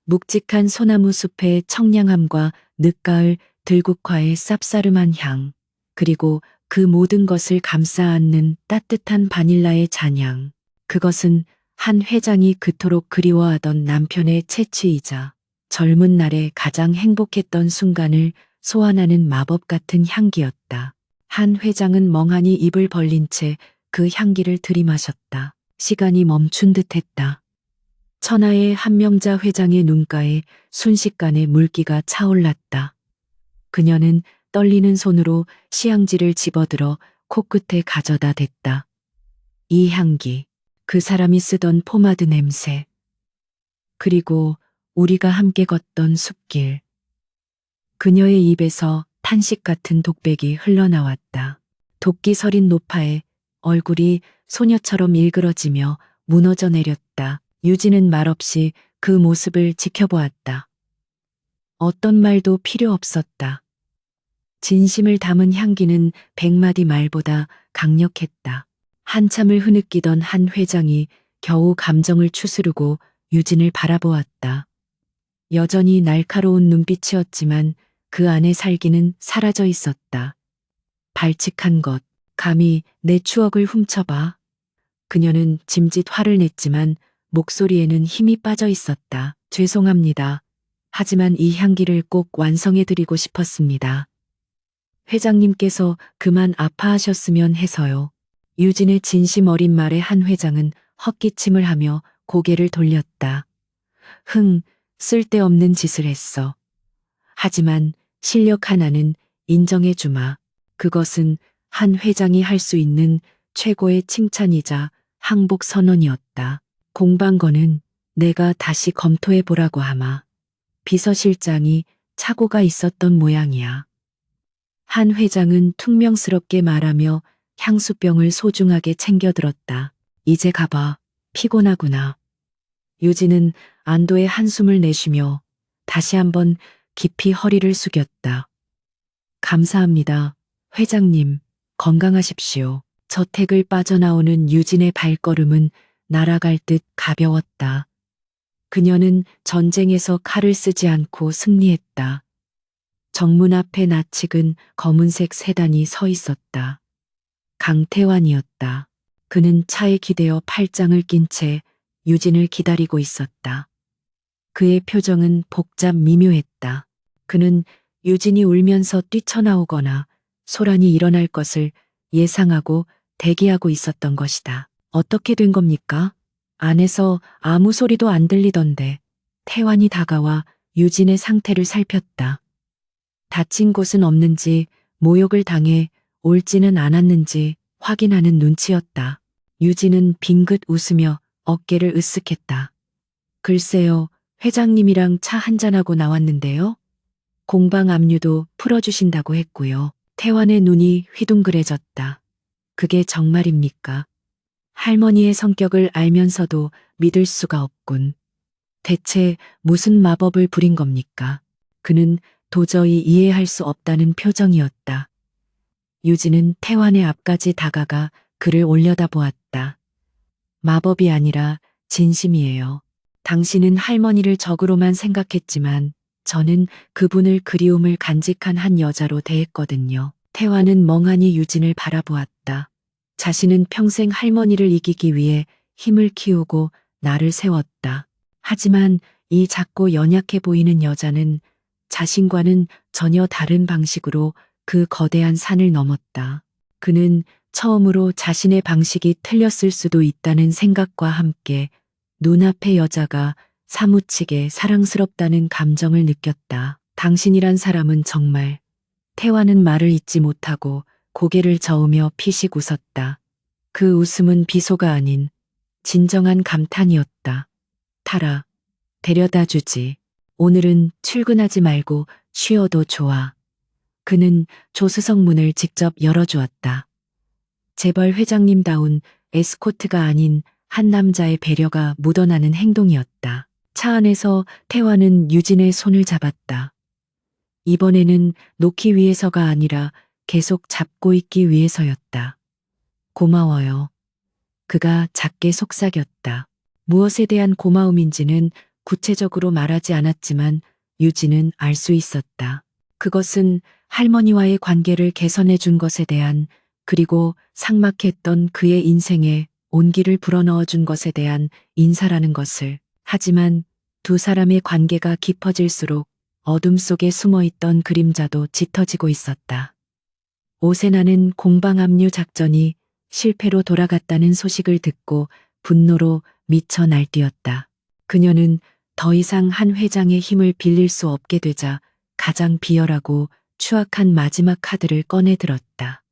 S1: 묵직한 소나무 숲의 청량함과 늦가을 들국화의 쌉싸름한 향, 그리고 그 모든 것을 감싸 안는 따뜻한 바닐라의 잔향. 그것은 한 회장이 그토록 그리워하던 남편의 채취이자 젊은 날에 가장 행복했던 순간을 소환하는 마법 같은 향기였다. 한 회장은 멍하니 입을 벌린 채 그 향기를 들이마셨다. 시간이 멈춘 듯 했다. 천하의 한명자 회장의 눈가에 순식간에 물기가 차올랐다. 그녀는 떨리는 손으로 시향지를 집어들어 코끝에 가져다 댔다. 이 향기, 그 사람이 쓰던 포마드 냄새, 그리고 우리가 함께 걷던 숲길. 그녀의 입에서 탄식 같은 독백이 흘러나왔다. 도끼 서린 노파에 얼굴이 소녀처럼 일그러지며 무너져 내렸다. 유진은 말없이 그 모습을 지켜보았다. 어떤 말도 필요 없었다. 진심을 담은 향기는 100마디 말보다 강력했다. 한참을 흐느끼던 한 회장이 겨우 감정을 추스르고 유진을 바라보았다. 여전히 날카로운 눈빛이었지만 그 안에 살기는 사라져 있었다. 발칙한 것, 감히 내 추억을 훔쳐봐. 그녀는 짐짓 화를 냈지만 목소리에는 힘이 빠져 있었다. 죄송합니다. 하지만 이 향기를 꼭 완성해드리고 싶었습니다. 회장님께서 그만 아파하셨으면 해서요. 유진의 진심 어린 말에 한 회장은 헛기침을 하며 고개를 돌렸다. 쓸데없는 짓을 했어. 하지만 실력 하나는 인정해주마. 그것은 한 회장이 할 수 있는 최고의 칭찬이자 항복 선언이었다. 공방거는 내가 다시 검토해보라고 하마. 비서실장이 착오가 있었던 모양이야. 한 회장은 퉁명스럽게 말하며 향수병을 소중하게 챙겨들었다. 이제 가봐. 피곤하구나. 유진은 안도의 한숨을 내쉬며 다시 한번 깊이 허리를 숙였다. 감사합니다. 회장님, 건강하십시오. 저택을 빠져나오는 유진의 발걸음은 날아갈 듯 가벼웠다. 그녀는 전쟁에서 칼을 쓰지 않고 승리했다. 정문 앞에 낯익은 검은색 세단이 서 있었다. 강태환이었다. 그는 차에 기대어 팔짱을 낀 채 유진을 기다리고 있었다. 그의 표정은 복잡 미묘했다. 그는 유진이 울면서 뛰쳐나오거나 소란이 일어날 것을 예상하고 대기하고 있었던 것이다. 어떻게 된 겁니까? 안에서 아무 소리도 안 들리던데. 태환이 다가와 유진의 상태를 살폈다. 다친 곳은 없는지, 모욕을 당해 옳지는 않았는지 확인하는 눈치였다. 유진은 빙긋 웃으며 어깨를 으쓱했다. 글쎄요, 회장님이랑 차 한잔하고 나왔는데요. 공방 압류도 풀어주신다고 했고요. 태환의 눈이 휘둥그레졌다. 그게 정말입니까? 할머니의 성격을 알면서도 믿을 수가 없군. 대체 무슨 마법을 부린 겁니까? 그는 도저히 이해할 수 없다는 표정이었다. 유진은 태환의 앞까지 다가가 그를 올려다보았다. 마법이 아니라 진심이에요. 당신은 할머니를 적으로만 생각했지만 저는 그분을 그리움을 간직한 한 여자로 대했거든요. 태환은 멍하니 유진을 바라보았다. 자신은 평생 할머니를 이기기 위해 힘을 키우고 나를 세웠다. 하지만 이 작고 연약해 보이는 여자는 자신과는 전혀 다른 방식으로 그 거대한 산을 넘었다. 그는 처음으로 자신의 방식이 틀렸을 수도 있다는 생각과 함께 눈앞의 여자가 사무치게 사랑스럽다는 감정을 느꼈다. 당신이란 사람은 정말. 태화는 말을 잇지 못하고 고개를 저으며 피식 웃었다. 그 웃음은 비소가 아닌 진정한 감탄이었다. 타라, 데려다 주지. 오늘은 출근하지 말고 쉬어도 좋아. 그는 조수석 문을 직접 열어주었다. 재벌 회장님다운 에스코트가 아닌 한 남자의 배려가 묻어나는 행동이었다. 차 안에서 태화는 유진의 손을 잡았다. 이번에는 놓기 위해서가 아니라 계속 잡고 있기 위해서였다. 고마워요. 그가 작게 속삭였다. 무엇에 대한 고마움인지는 구체적으로 말하지 않았지만 유진은 알 수 있었다. 그것은 할머니와의 관계를 개선해 준 것에 대한, 그리고 삭막했던 그의 인생에 온기를 불어넣어 준 것에 대한 인사라는 것을. 하지만 두 사람의 관계가 깊어질수록 어둠 속에 숨어있던 그림자도 짙어지고 있었다. 오세나는 공방 압류 작전이 실패로 돌아갔다는 소식을 듣고 분노로 미쳐 날뛰었다. 그녀는 더 이상 한 회장의 힘을 빌릴 수 없게 되자 가장 비열하고 추악한 마지막 카드를 꺼내 들었다.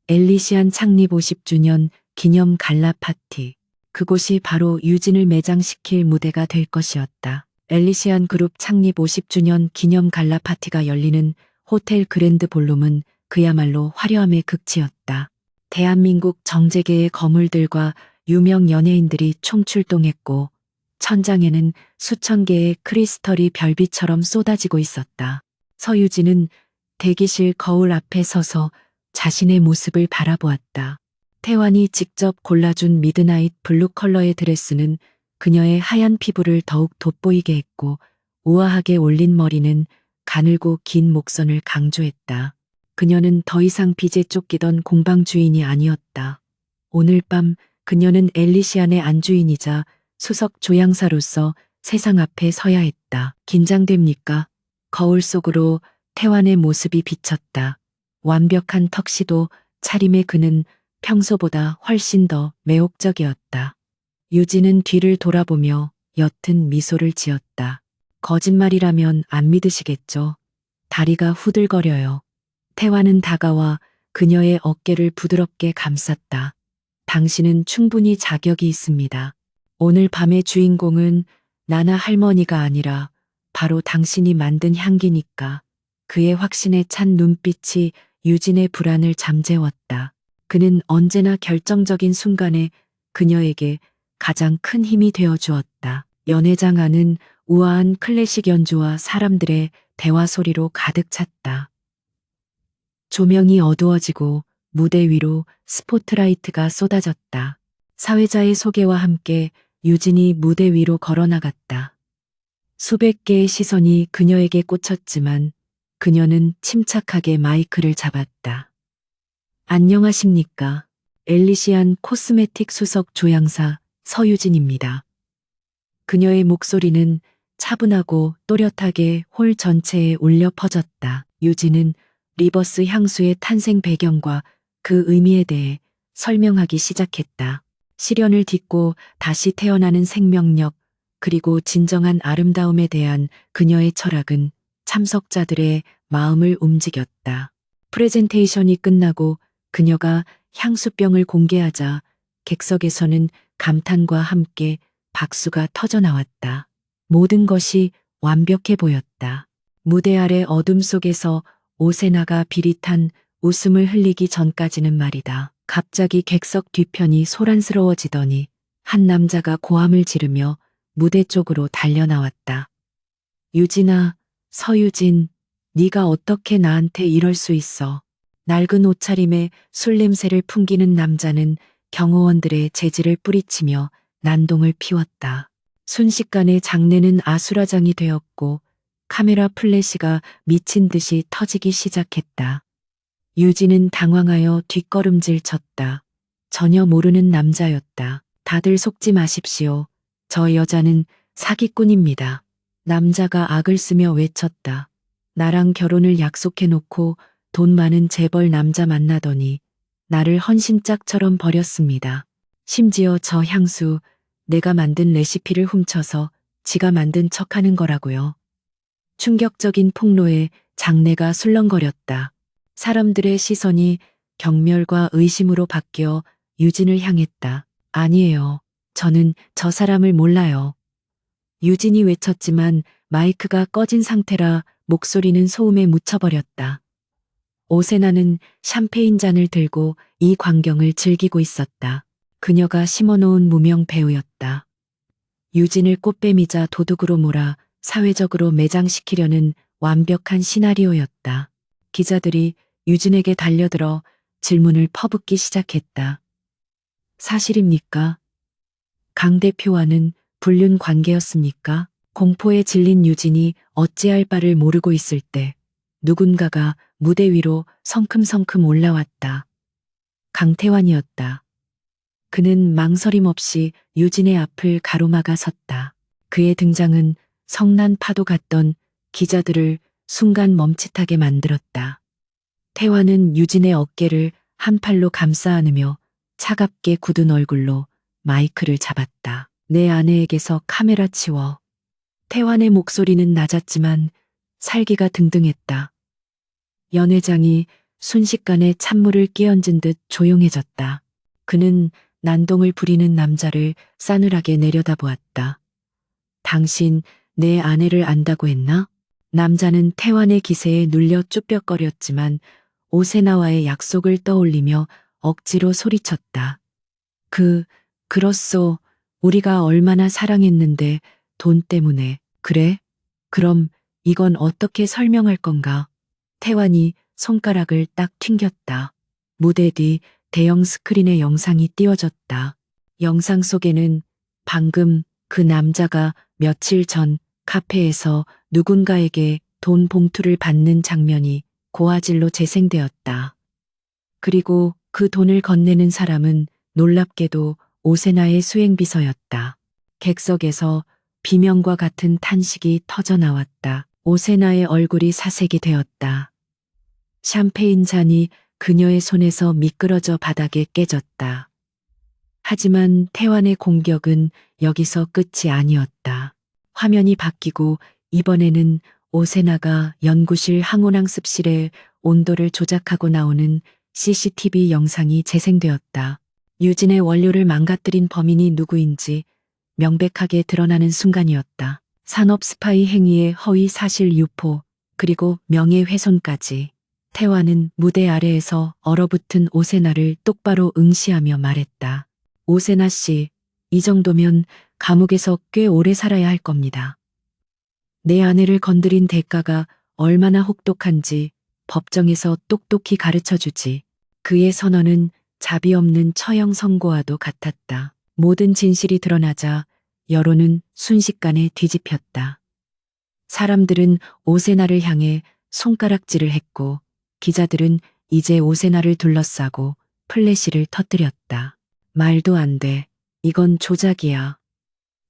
S1: 엘리시안 창립 50주년 기념 갈라 파티. 그곳이 바로 유진을 매장시킬 무대가 될 것이었다. 엘리시안 그룹 창립 50주년 기념 갈라 파티가 열리는 호텔 그랜드 볼룸은 그야말로 화려함의 극치였다. 대한민국 정재계의 거물들과 유명 연예인들이 총출동했고 천장에는 수천 개의 크리스털이 별빛처럼 쏟아지고 있었다. 서유진은 대기실 거울 앞에 서서 자신의 모습을 바라보았다. 태환이 직접 골라준 미드나잇 블루 컬러의 드레스는 그녀의 하얀 피부를 더욱 돋보이게 했고 우아하게 올린 머리는 가늘고 긴 목선을 강조했다. 그녀는 더 이상 빚에 쫓기던 공방 주인이 아니었다. 오늘 밤 그녀는 엘리시안의 안주인이자 수석 조향사로서 세상 앞에 서야 했다. 긴장됩니까? 거울 속으로 태환의 모습이 비쳤다. 완벽한 턱시도 차림의 그는 평소보다 훨씬 더 매혹적이었다. 유진은 뒤를 돌아보며 옅은 미소를 지었다. 거짓말이라면 안 믿으시겠죠? 다리가 후들거려요. 태환은 다가와 그녀의 어깨를 부드럽게 감쌌다. 당신은 충분히 자격이 있습니다. 오늘 밤의 주인공은 나나 할머니가 아니라 바로 당신이 만든 향기니까. 그의 확신에 찬 눈빛이 유진의 불안을 잠재웠다. 그는 언제나 결정적인 순간에 그녀에게 가장 큰 힘이 되어 주었다. 연회장 안은 우아한 클래식 연주와 사람들의 대화 소리로 가득 찼다. 조명이 어두워지고 무대 위로 스포트라이트가 쏟아졌다. 사회자의 소개와 함께 유진이 무대 위로 걸어나갔다. 수백 개의 시선이 그녀에게 꽂혔지만 그녀는 침착하게 마이크를 잡았다. 안녕하십니까. 엘리시안 코스메틱 수석 조향사 서유진입니다. 그녀의 목소리는 차분하고 또렷하게 홀 전체에 울려 퍼졌다. 유진은 리버스 향수의 탄생 배경과 그 의미에 대해 설명하기 시작했다. 시련을 딛고 다시 태어나는 생명력, 그리고 진정한 아름다움에 대한 그녀의 철학은 참석자들의 마음을 움직였다. 프레젠테이션이 끝나고 그녀가 향수병을 공개하자 객석에서는 감탄과 함께 박수가 터져 나왔다. 모든 것이 완벽해 보였다. 무대 아래 어둠 속에서 오세나가 비릿한 웃음을 흘리기 전까지는 말이다. 갑자기 객석 뒤편이 소란스러워지더니 한 남자가 고함을 지르며 무대 쪽으로 달려나왔다. 유진아, 서유진, 네가 어떻게 나한테 이럴 수 있어. 낡은 옷차림에 술 냄새를 풍기는 남자는 경호원들의 제지를 뿌리치며 난동을 피웠다. 순식간에 장내는 아수라장이 되었고 카메라 플래시가 미친 듯이 터지기 시작했다. 유진은 당황하여 뒷걸음질 쳤다. 전혀 모르는 남자였다. 다들 속지 마십시오. 저 여자는 사기꾼입니다. 남자가 악을 쓰며 외쳤다. 나랑 결혼을 약속해놓고 돈 많은 재벌 남자 만나더니 나를 헌신짝처럼 버렸습니다. 심지어 저 향수 내가 만든 레시피를 훔쳐서 지가 만든 척하는 거라고요. 충격적인 폭로에 장내가 술렁거렸다. 사람들의 시선이 경멸과 의심으로 바뀌어 유진을 향했다. 아니에요. 저는 저 사람을 몰라요. 유진이 외쳤지만 마이크가 꺼진 상태라 목소리는 소음에 묻혀버렸다. 오세나는 샴페인 잔을 들고 이 광경을 즐기고 있었다. 그녀가 심어놓은 무명 배우였다. 유진을 꽃뱀이자 도둑으로 몰아 사회적으로 매장시키려는 완벽한 시나리오였다. 기자들이 유진에게 달려들어 질문을 퍼붓기 시작했다. 사실입니까? 강 대표와는 불륜 관계였습니까? 공포에 질린 유진이 어찌할 바를 모르고 있을 때 누군가가 무대 위로 성큼성큼 올라왔다. 강태환이었다. 그는 망설임 없이 유진의 앞을 가로막아 섰다. 그의 등장은 성난 파도 같던 기자들을 순간 멈칫하게 만들었다. 태환은 유진의 어깨를 한 팔로 감싸 안으며 차갑게 굳은 얼굴로 마이크를 잡았다. 내 아내에게서 카메라 치워. 태환의 목소리는 낮았지만 살기가 등등했다. 연회장이 순식간에 찬물을 끼얹은 듯 조용해졌다. 그는 난동을 부리는 남자를 싸늘하게 내려다보았다. 당신 내 아내를 안다고 했나? 남자는 태환의 기세에 눌려 쭈뼛거렸지만 오세나와의 약속을 떠올리며 억지로 소리쳤다. 그렇소. 우리가 얼마나 사랑했는데 돈 때문에. 그래? 그럼 이건 어떻게 설명할 건가? 태환이 손가락을 딱 튕겼다. 무대 뒤 대형 스크린의 영상이 띄워졌다. 영상 속에는 방금 그 남자가 며칠 전 카페에서 누군가에게 돈 봉투를 받는 장면이 고화질로 재생되었다. 그리고 그 돈을 건네는 사람은 놀랍게도 오세나의 수행비서였다. 객석에서 비명과 같은 탄식이 터져나왔다. 오세나의 얼굴이 사색이 되었다. 샴페인 잔이 그녀의 손에서 미끄러져 바닥에 깨졌다. 하지만 태환의 공격은 여기서 끝이 아니었다. 화면이 바뀌고 이번에는 오세나가 연구실 항온항습실의 온도를 조작하고 나오는 CCTV 영상이 재생되었다. 유진의 원료를 망가뜨린 범인이 누구인지 명백하게 드러나는 순간이었다. 산업 스파이 행위의 허위 사실 유포, 그리고 명예훼손까지. 태환은 무대 아래에서 얼어붙은 오세나를 똑바로 응시하며 말했다. 오세나 씨, 이 정도면 감옥에서 꽤 오래 살아야 할 겁니다. 내 아내를 건드린 대가가 얼마나 혹독한지 법정에서 똑똑히 가르쳐주지. 그의 선언은 자비 없는 처형 선고와도 같았다. 모든 진실이 드러나자 여론은 순식간에 뒤집혔다. 사람들은 오세나를 향해 손가락질을 했고 기자들은 이제 오세나를 둘러싸고 플래시를 터뜨렸다. 말도 안 돼. 이건 조작이야.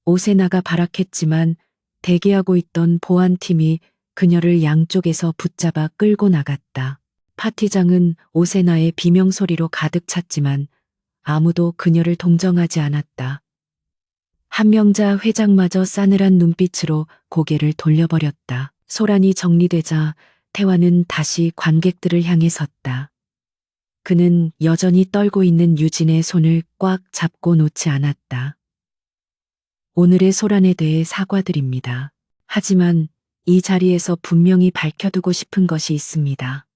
S1: 오세나가 발악했지만 대기하고 있던 보안팀이 그녀를 양쪽에서 붙잡아 끌고 나갔다. 파티장은 오세나의 비명소리로 가득 찼지만 아무도 그녀를 동정하지 않았다. 한명자 회장마저 싸늘한 눈빛으로 고개를 돌려버렸다. 소란이 정리되자 태환은 다시 관객들을 향해 섰다. 그는 여전히 떨고 있는 유진의 손을 꽉 잡고 놓지 않았다. 오늘의 소란에 대해 사과드립니다. 하지만 이 자리에서 분명히 밝혀두고 싶은 것이 있습니다.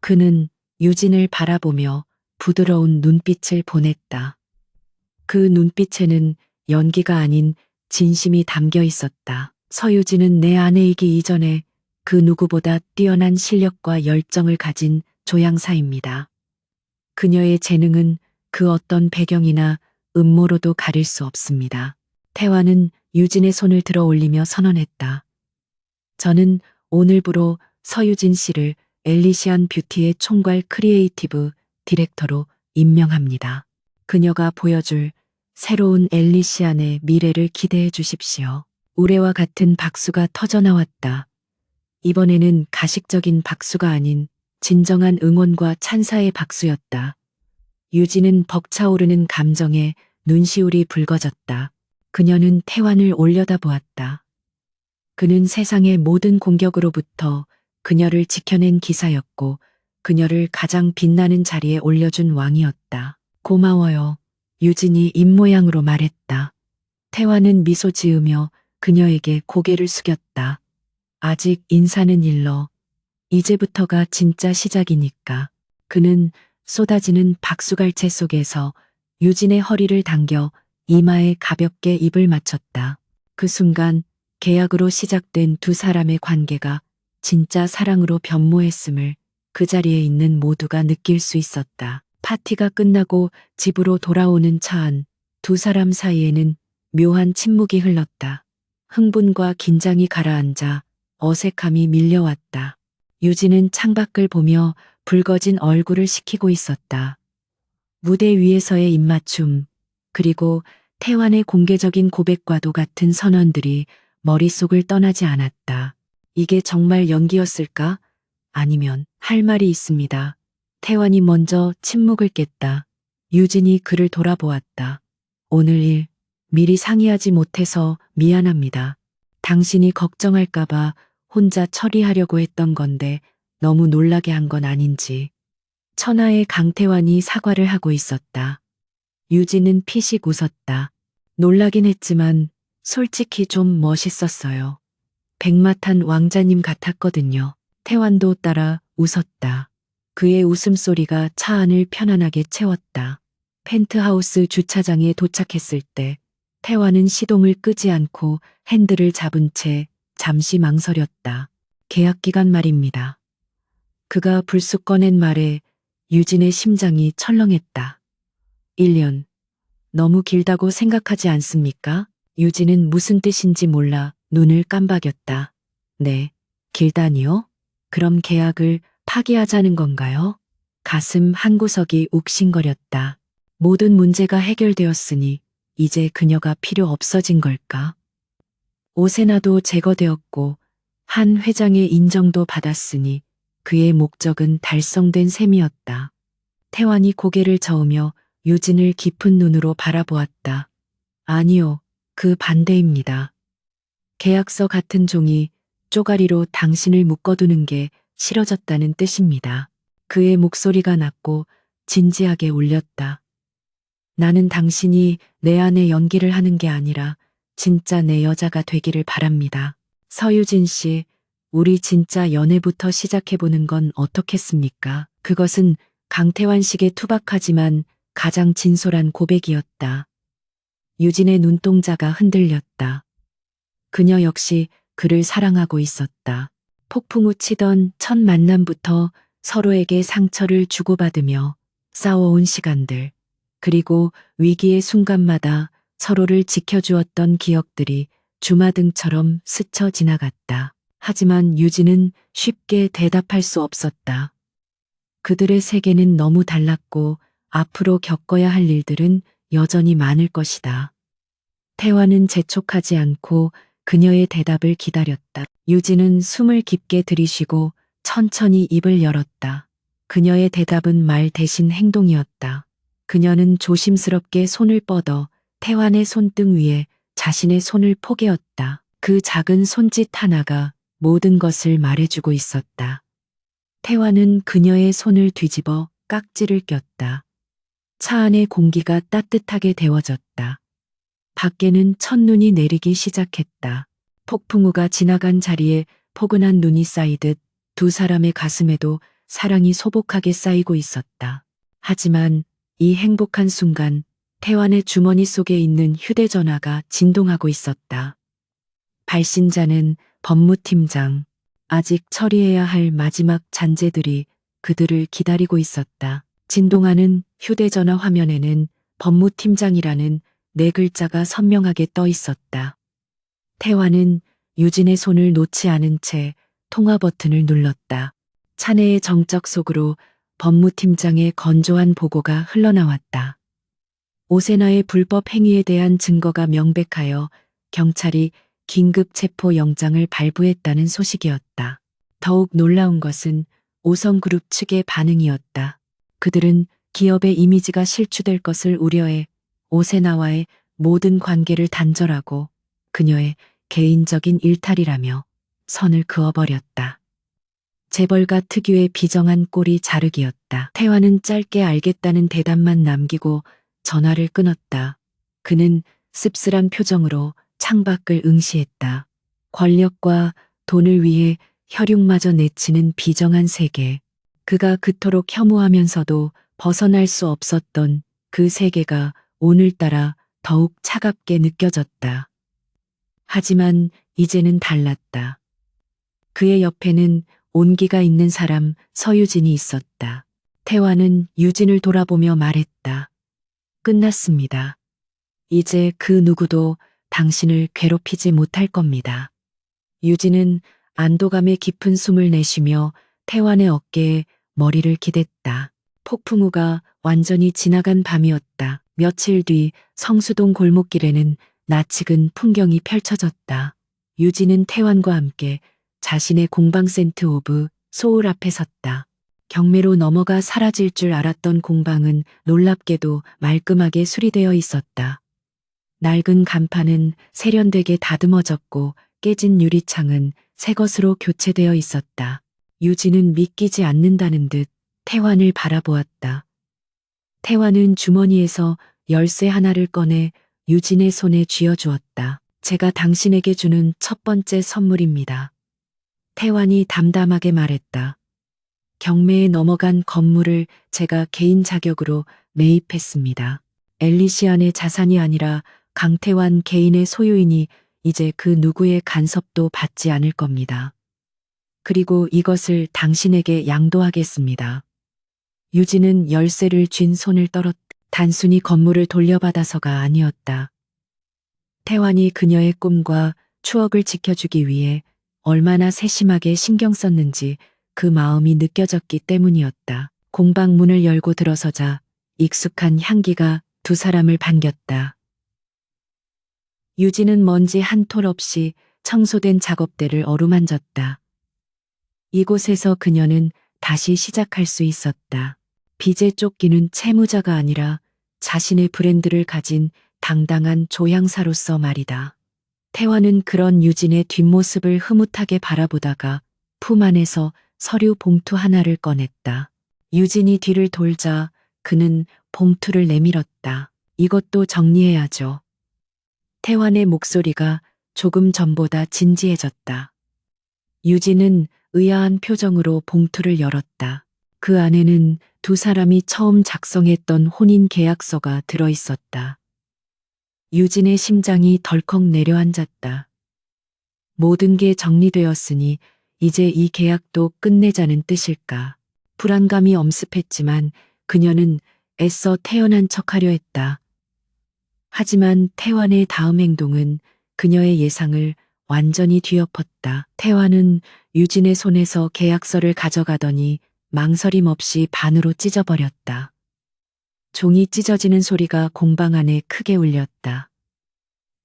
S1: 그는 유진을 바라보며 부드러운 눈빛을 보냈다. 그 눈빛에는 연기가 아닌 진심이 담겨 있었다. 서유진은 내 아내이기 이전에 그 누구보다 뛰어난 실력과 열정을 가진 조향사입니다. 그녀의 재능은 그 어떤 배경이나 음모로도 가릴 수 없습니다. 태환은 유진의 손을 들어 올리며 선언했다. 저는 오늘부로 서유진 씨를 엘리시안 뷰티의 총괄 크리에이티브 디렉터로 임명합니다. 그녀가 보여줄 새로운 엘리시안의 미래를 기대해 주십시오. 우레와 같은 박수가 터져나왔다. 이번에는 가식적인 박수가 아닌 진정한 응원과 찬사의 박수였다. 유진은 벅차오르는 감정에 눈시울이 붉어졌다. 그녀는 태환을 올려다보았다. 그는 세상의 모든 공격으로부터 그녀를 지켜낸 기사였고 그녀를 가장 빛나는 자리에 올려준 왕이었다. 고마워요. 유진이 입모양으로 말했다. 태환은 미소 지으며 그녀에게 고개를 숙였다. 아직 인사는 일러. 이제부터가 진짜 시작이니까. 그는 쏟아지는 박수갈채 속에서 유진의 허리를 당겨 이마에 가볍게 입을 맞췄다. 그 순간 계약으로 시작된 두 사람의 관계가 진짜 사랑으로 변모했음을 그 자리에 있는 모두가 느낄 수 있었다. 파티가 끝나고 집으로 돌아오는 차 안 두 사람 사이에는 묘한 침묵이 흘렀다. 흥분과 긴장이 가라앉아 어색함이 밀려왔다. 유진은 창밖을 보며 붉어진 얼굴을 식히고 있었다. 무대 위에서의 입맞춤, 그리고 태환의 공개적인 고백과도 같은 선언들이 머릿속을 떠나지 않았다. 이게 정말 연기였을까? 아니면 할 말이 있습니다. 태환이 먼저 침묵을 깼다. 유진이 그를 돌아보았다. 오늘 일 미리 상의하지 못해서 미안합니다. 당신이 걱정할까봐 혼자 처리하려고 했던 건데 너무 놀라게 한 건 아닌지. 천하의 강태환이 사과를 하고 있었다. 유진은 피식 웃었다. 놀라긴 했지만 솔직히 좀 멋있었어요. 백마탄 왕자님 같았거든요. 태환도 따라 웃었다. 그의 웃음소리가 차 안을 편안하게 채웠다. 펜트하우스 주차장에 도착했을 때 태환은 시동을 끄지 않고 핸들을 잡은 채 잠시 망설였다. 계약 기간 말입니다. 그가 불쑥 꺼낸 말에 유진의 심장이 철렁했다. 1년. 너무 길다고 생각하지 않습니까? 유진은 무슨 뜻인지 몰라 눈을 깜박였다. 네, 길다니요? 그럼 계약을 파기하자는 건가요? 가슴 한구석이 욱신거렸다. 모든 문제가 해결되었으니 이제 그녀가 필요 없어진 걸까? 오세나도 제거되었고 한 회장의 인정도 받았으니 그의 목적은 달성된 셈이었다. 태환이 고개를 저으며 유진을 깊은 눈으로 바라보았다. 아니요, 그 반대입니다. 계약서 같은 종이 쪼가리로 당신을 묶어두는 게 싫어졌다는 뜻입니다. 그의 목소리가 낮고 진지하게 울렸다. 나는 당신이 내 안에 연기를 하는 게 아니라 진짜 내 여자가 되기를 바랍니다. 서유진 씨, 우리 진짜 연애부터 시작해보는 건 어떻겠습니까? 그것은 강태환식의 투박하지만 가장 진솔한 고백이었다. 유진의 눈동자가 흔들렸다. 그녀 역시 그를 사랑하고 있었다. 폭풍우 치던 첫 만남부터 서로에게 상처를 주고받으며 싸워온 시간들, 그리고 위기의 순간마다 서로를 지켜주었던 기억들이 주마등처럼 스쳐 지나갔다. 하지만 유진은 쉽게 대답할 수 없었다. 그들의 세계는 너무 달랐고 앞으로 겪어야 할 일들은 여전히 많을 것이다. 태환은 재촉하지 않고 그녀의 대답을 기다렸다. 유진은 숨을 깊게 들이쉬고 천천히 입을 열었다. 그녀의 대답은 말 대신 행동이었다. 그녀는 조심스럽게 손을 뻗어 태환의 손등 위에 자신의 손을 포개었다. 그 작은 손짓 하나가 모든 것을 말해주고 있었다. 태환은 그녀의 손을 뒤집어 깍지를 꼈다. 차 안의 공기가 따뜻하게 데워졌다. 밖에는 첫눈이 내리기 시작했다. 폭풍우가 지나간 자리에 포근한 눈이 쌓이듯 두 사람의 가슴에도 사랑이 소복하게 쌓이고 있었다. 하지만 이 행복한 순간 태환의 주머니 속에 있는 휴대전화가 진동하고 있었다. 발신자는 법무팀장. 아직 처리해야 할 마지막 잔재들이 그들을 기다리고 있었다. 진동하는 휴대전화 화면에는 법무팀장이라는 네 글자가 선명하게 떠 있었다. 태환은 유진의 손을 놓지 않은 채 통화 버튼을 눌렀다. 차내의 정적 속으로 법무팀장의 건조한 보고가 흘러나왔다. 오세나의 불법 행위에 대한 증거가 명백하여 경찰이 긴급 체포 영장을 발부했다는 소식이었다. 더욱 놀라운 것은 오성그룹 측의 반응이었다. 그들은 기업의 이미지가 실추될 것을 우려해 오세나와의 모든 관계를 단절하고 그녀의 개인적인 일탈이라며 선을 그어버렸다. 재벌가 특유의 비정한 꼴이 자르기였다. 태화는 짧게 알겠다는 대답만 남기고 전화를 끊었다. 그는 씁쓸한 표정으로 창밖을 응시했다. 권력과 돈을 위해 혈육마저 내치는 비정한 세계. 그가 그토록 혐오하면서도 벗어날 수 없었던 그 세계가 오늘따라 더욱 차갑게 느껴졌다. 하지만 이제는 달랐다. 그의 옆에는 온기가 있는 사람 서유진이 있었다. 태화는 유진을 돌아보며 말했다. 끝났습니다. 이제 그 누구도 당신을 괴롭히지 못할 겁니다. 유진은 안도감에 깊은 숨을 내쉬며 태환의 어깨에 머리를 기댔다. 폭풍 우가 완전히 지나간 밤이었다. 며칠 뒤 성수동 골목길에는 낯익은 풍경이 펼쳐졌다. 유진은 태환과 함께 자신의 공방 센트 오브 소울 앞에 섰다. 경매로 넘어가 사라질 줄 알았던 공방은 놀랍게도 말끔하게 수리되어 있었다. 낡은 간판은 세련되게 다듬어졌고 깨진 유리창은 새 것으로 교체되어 있었다. 유진은 믿기지 않는다는 듯 태환을 바라보았다. 태환은 주머니에서 열쇠 하나를 꺼내 유진의 손에 쥐어주었다. 제가 당신에게 주는 첫 번째 선물입니다. 태환이 담담하게 말했다. 경매에 넘어간 건물을 제가 개인 자격으로 매입했습니다. 엘리시안의 자산이 아니라 강태환 개인의 소유이니 이제 그 누구의 간섭도 받지 않을 겁니다. 그리고 이것을 당신에게 양도하겠습니다. 유진은 열쇠를 쥔 손을 떨었다. 단순히 건물을 돌려받아서가 아니었다. 태환이 그녀의 꿈과 추억을 지켜주기 위해 얼마나 세심하게 신경 썼는지 그 마음이 느껴졌기 때문이었다. 공방 문을 열고 들어서자 익숙한 향기가 두 사람을 반겼다. 유진은 먼지 한 톨 없이 청소된 작업대를 어루만졌다. 이곳에서 그녀는 다시 시작할 수 있었다. 빚에 쫓기는 채무자가 아니라 자신의 브랜드를 가진 당당한 조향사로서 말이다. 태환은 그런 유진의 뒷모습을 흐뭇하게 바라보다가 품 안에서 서류 봉투 하나를 꺼냈다. 유진이 뒤를 돌자 그는 봉투를 내밀었다. 이것도 정리해야죠. 태환의 목소리가 조금 전보다 진지해졌다. 유진은 의아한 표정으로 봉투를 열었다. 그 안에는 두 사람이 처음 작성했던 혼인 계약서가 들어 있었다. 유진의 심장이 덜컥 내려앉았다. 모든 게 정리되었으니 이제 이 계약도 끝내자는 뜻일까. 불안감이 엄습했지만 그녀는 애써 태연한 척하려 했다. 하지만 태환의 다음 행동은 그녀의 예상을 완전히 뒤엎었다. 태환은 유진의 손에서 계약서를 가져가더니 망설임 없이 반으로 찢어버렸다. 종이 찢어지는 소리가 공방 안에 크게 울렸다.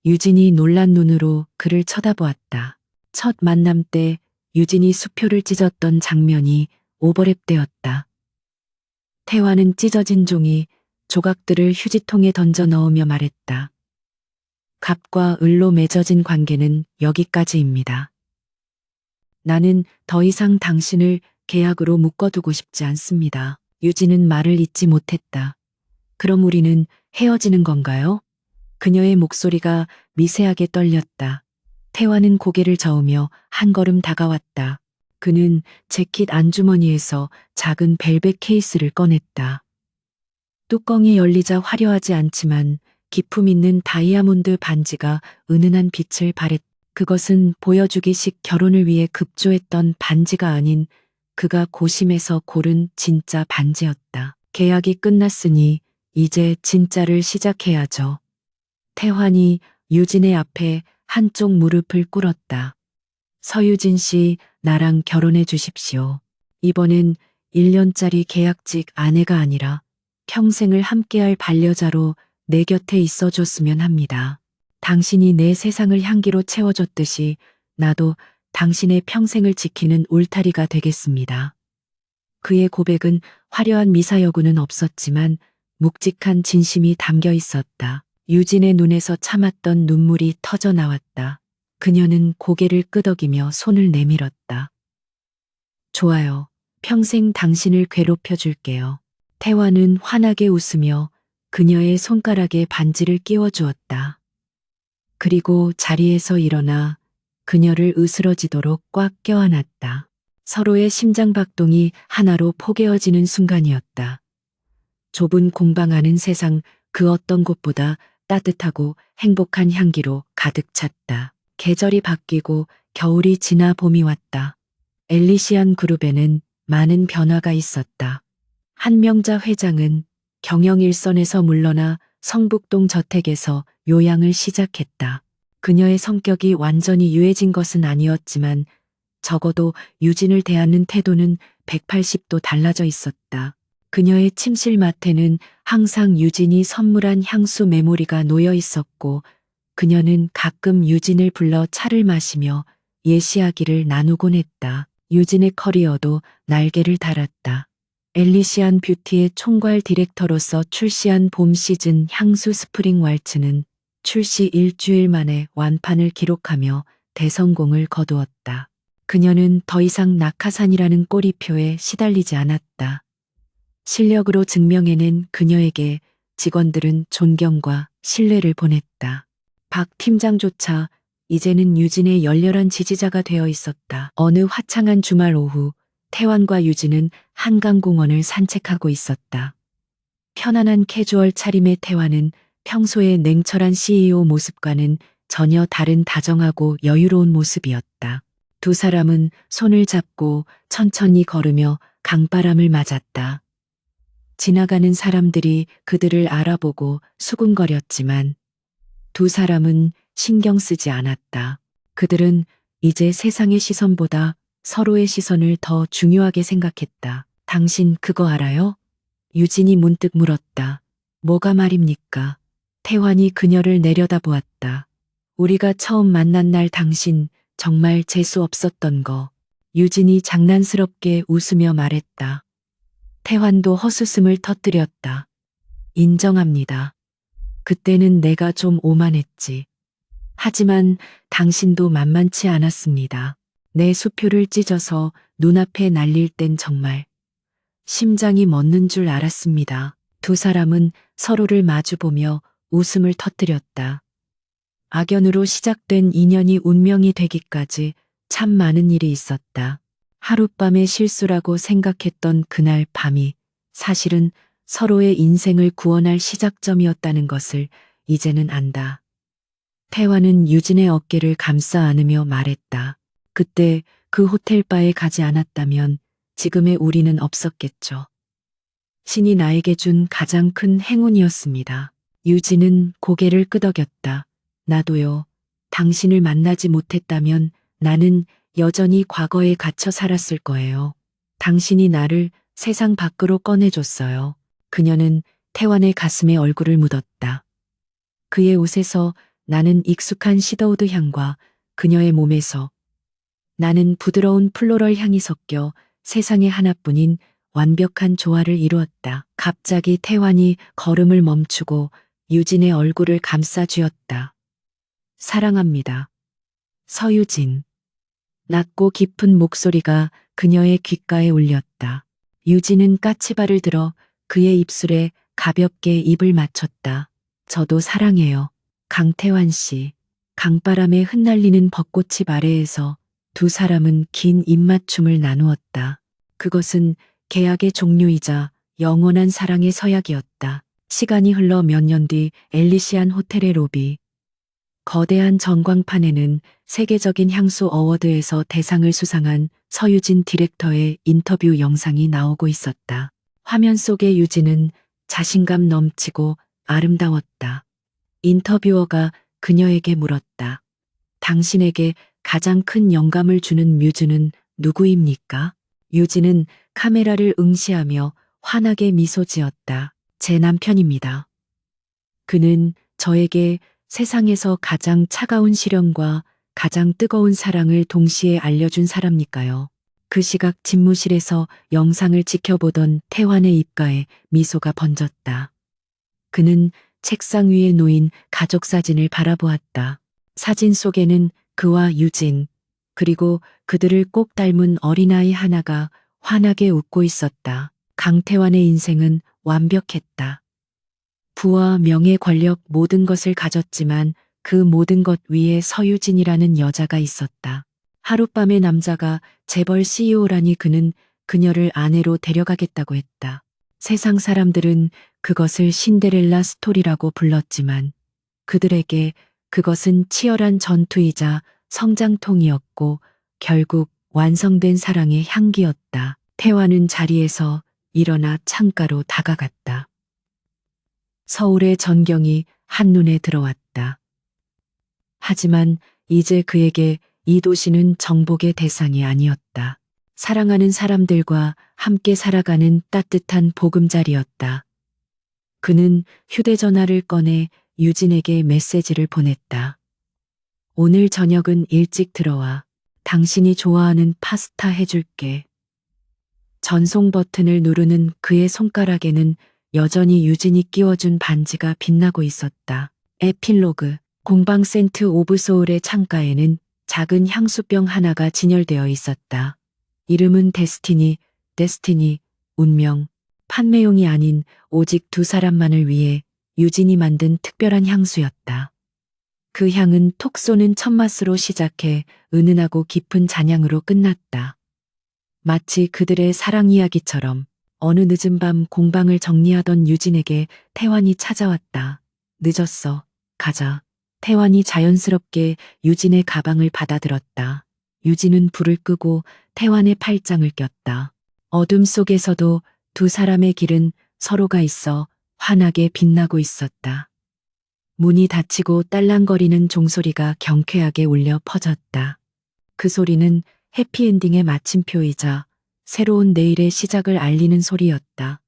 S1: 유진이 놀란 눈으로 그를 쳐다보았다. 첫 만남 때 유진이 수표를 찢었던 장면이 오버랩되었다. 태환은 찢어진 종이 조각들을 휴지통에 던져 넣으며 말했다. 갑과 을로 맺어진 관계는 여기까지입니다. 나는 더 이상 당신을 계약으로 묶어두고 싶지 않습니다. 유진은 말을 잇지 못했다. 그럼 우리는 헤어지는 건가요? 그녀의 목소리가 미세하게 떨렸다. 태환은 고개를 저으며 한 걸음 다가왔다. 그는 재킷 안주머니에서 작은 벨벳 케이스를 꺼냈다. 뚜껑이 열리자 화려하지 않지만 기품 있는 다이아몬드 반지가 은은한 빛을 발했다. 그것은 보여주기식 결혼을 위해 급조했던 반지가 아닌 그가 고심해서 고른 진짜 반지였다. 계약이 끝났으니 이제 진짜를 시작해야죠. 태환이 유진의 앞에 한쪽 무릎을 꿇었다. 서유진 씨, 나랑 결혼해 주십시오. 이번엔 1년짜리 계약직 아내가 아니라 평생을 함께할 반려자로 내 곁에 있어줬으면 합니다. 당신이 내 세상을 향기로 채워줬듯이 나도 당신의 평생을 지키는 울타리가 되겠습니다. 그의 고백은 화려한 미사여구는 없었지만 묵직한 진심이 담겨 있었다. 유진의 눈에서 참았던 눈물이 터져 나왔다. 그녀는 고개를 끄덕이며 손을 내밀었다. 좋아요. 평생 당신을 괴롭혀 줄게요. 태화는 환하게 웃으며 그녀의 손가락에 반지를 끼워 주었다. 그리고 자리에서 일어나 그녀를 으스러지도록 꽉 껴안았다. 서로의 심장 박동이 하나로 포개어지는 순간이었다. 좁은 공방 안은 세상 그 어떤 곳보다 따뜻하고 행복한 향기로 가득 찼다. 계절이 바뀌고 겨울이 지나 봄이 왔다. 엘리시안 그룹에는 많은 변화가 있었다. 한명자 회장은 경영 일선에서 물러나 성북동 저택에서 요양을 시작했다. 그녀의 성격이 완전히 유해진 것은 아니었지만 적어도 유진을 대하는 태도는 180도 달라져 있었다. 그녀의 침실맡에는 항상 유진이 선물한 향수 메모리가 놓여 있었고 그녀는 가끔 유진을 불러 차를 마시며 옛 이야기를 나누곤 했다. 유진의 커리어도 날개를 달았다. 엘리시안 뷰티의 총괄 디렉터로서 출시한 봄 시즌 향수 스프링 왈츠는 출시 일주일 만에 완판을 기록하며 대성공을 거두었다. 그녀는 더 이상 낙하산이라는 꼬리표에 시달리지 않았다. 실력으로 증명해낸 그녀에게 직원들은 존경과 신뢰를 보냈다. 박 팀장조차 이제는 유진의 열렬한 지지자가 되어 있었다. 어느 화창한 주말 오후 태환과 유진은 한강공원을 산책하고 있었다. 편안한 캐주얼 차림의 태환은 평소의 냉철한 CEO 모습과는 전혀 다른 다정하고 여유로운 모습이었다. 두 사람은 손을 잡고 천천히 걸으며 강바람을 맞았다. 지나가는 사람들이 그들을 알아보고 수군거렸지만 두 사람은 신경 쓰지 않았다. 그들은 이제 세상의 시선보다 서로의 시선을 더 중요하게 생각했다. 당신 그거 알아요? 유진이 문득 물었다. 뭐가 말입니까? 태환이 그녀를 내려다보았다. 우리가 처음 만난 날 당신 정말 재수 없었던 거. 유진이 장난스럽게 웃으며 말했다. 태환도 헛웃음을 터뜨렸다. 인정합니다. 그때는 내가 좀 오만했지. 하지만 당신도 만만치 않았습니다. 내 수표를 찢어서 눈앞에 날릴 땐 정말 심장이 멎는 줄 알았습니다. 두 사람은 서로를 마주보며 웃음을 터뜨렸다. 악연으로 시작된 인연이 운명이 되기까지 참 많은 일이 있었다. 하룻밤의 실수라고 생각했던 그날 밤이 사실은 서로의 인생을 구원할 시작점이었다는 것을 이제는 안다. 태환은 유진의 어깨를 감싸 안으며 말했다. 그때 그 호텔바에 가지 않았다면 지금의 우리는 없었겠죠. 신이 나에게 준 가장 큰 행운이었습니다. 유진은 고개를 끄덕였다. 나도요. 당신을 만나지 못했다면 나는 여전히 과거에 갇혀 살았을 거예요. 당신이 나를 세상 밖으로 꺼내줬어요. 그녀는 태환의 가슴에 얼굴을 묻었다. 그의 옷에서 나는 익숙한 시더우드 향과 그녀의 몸에서 나는 부드러운 플로럴 향이 섞여 세상에 하나뿐인 완벽한 조화를 이루었다. 갑자기 태환이 걸음을 멈추고 유진의 얼굴을 감싸 쥐었다. 사랑합니다. 서유진. 낮고 깊은 목소리가 그녀의 귓가에 울렸다. 유진은 까치발을 들어 그의 입술에 가볍게 입을 맞췄다. 저도 사랑해요. 강태환 씨. 강바람에 흩날리는 벚꽃잎 아래에서 두 사람은 긴 입맞춤을 나누었다. 그것은 계약의 종료이자 영원한 사랑의 서약이었다. 시간이 흘러 몇 년 뒤 엘리시안 호텔의 로비. 거대한 전광판에는 세계적인 향수 어워드에서 대상을 수상한 서유진 디렉터의 인터뷰 영상이 나오고 있었다. 화면 속의 유진은 자신감 넘치고 아름다웠다. 인터뷰어가 그녀에게 물었다. 당신에게 가장 큰 영감을 주는 뮤즈는 누구입니까? 유진은 카메라를 응시하며 환하게 미소 지었다. 제 남편입니다. 그는 저에게 세상에서 가장 차가운 시련과 가장 뜨거운 사랑을 동시에 알려준 사람니까요. 그 시각 집무실에서 영상을 지켜보던 태환의 입가에 미소가 번졌다. 그는 책상 위에 놓인 가족 사진을 바라보았다. 사진 속에는 그와 유진, 그리고 그들을 꼭 닮은 어린아이 하나가 환하게 웃고 있었다. 강태환의 인생은 완벽했다. 부와 명예, 권력 모든 것을 가졌지만 그 모든 것 위에 서유진이라는 여자가 있었다. 하룻밤에 남자가 재벌 CEO라니 그는 그녀를 아내로 데려가겠다고 했다. 세상 사람들은 그것을 신데렐라 스토리라고 불렀지만 그들에게 그것은 치열한 전투이자 성장통이었고 결국 완성된 사랑의 향기였다. 태환은 자리에서 일어나 창가로 다가갔다. 서울의 전경이 한눈에 들어왔다. 하지만 이제 그에게 이 도시는 정복의 대상이 아니었다. 사랑하는 사람들과 함께 살아가는 따뜻한 보금자리였다. 그는 휴대전화를 꺼내 유진에게 메시지를 보냈다. 오늘 저녁은 일찍 들어와. 당신이 좋아하는 파스타 해줄게. 전송 버튼을 누르는 그의 손가락에는 여전히 유진이 끼워준 반지가 빛나고 있었다. 에필로그. 공방 센트 오브 소울의 창가에는 작은 향수병 하나가 진열되어 있었다. 이름은 데스티니, 운명. 판매용이 아닌 오직 두 사람만을 위해 유진이 만든 특별한 향수였다. 그 향은 톡 쏘는 첫맛으로 시작해 은은하고 깊은 잔향으로 끝났다. 마치 그들의 사랑 이야기처럼 어느 늦은 밤 공방을 정리하던 유진에게 태환이 찾아왔다. 늦었어. 가자. 태환이 자연스럽게 유진의 가방을 받아들었다. 유진은 불을 끄고 태환의 팔짱을 꼈다. 어둠 속에서도 두 사람의 길은 서로가 있어 환하게 빛나고 있었다. 문이 닫히고 딸랑거리는 종소리가 경쾌하게 울려 퍼졌다. 그 소리는 해피엔딩의 마침표이자 새로운 내일의 시작을 알리는 소리였다.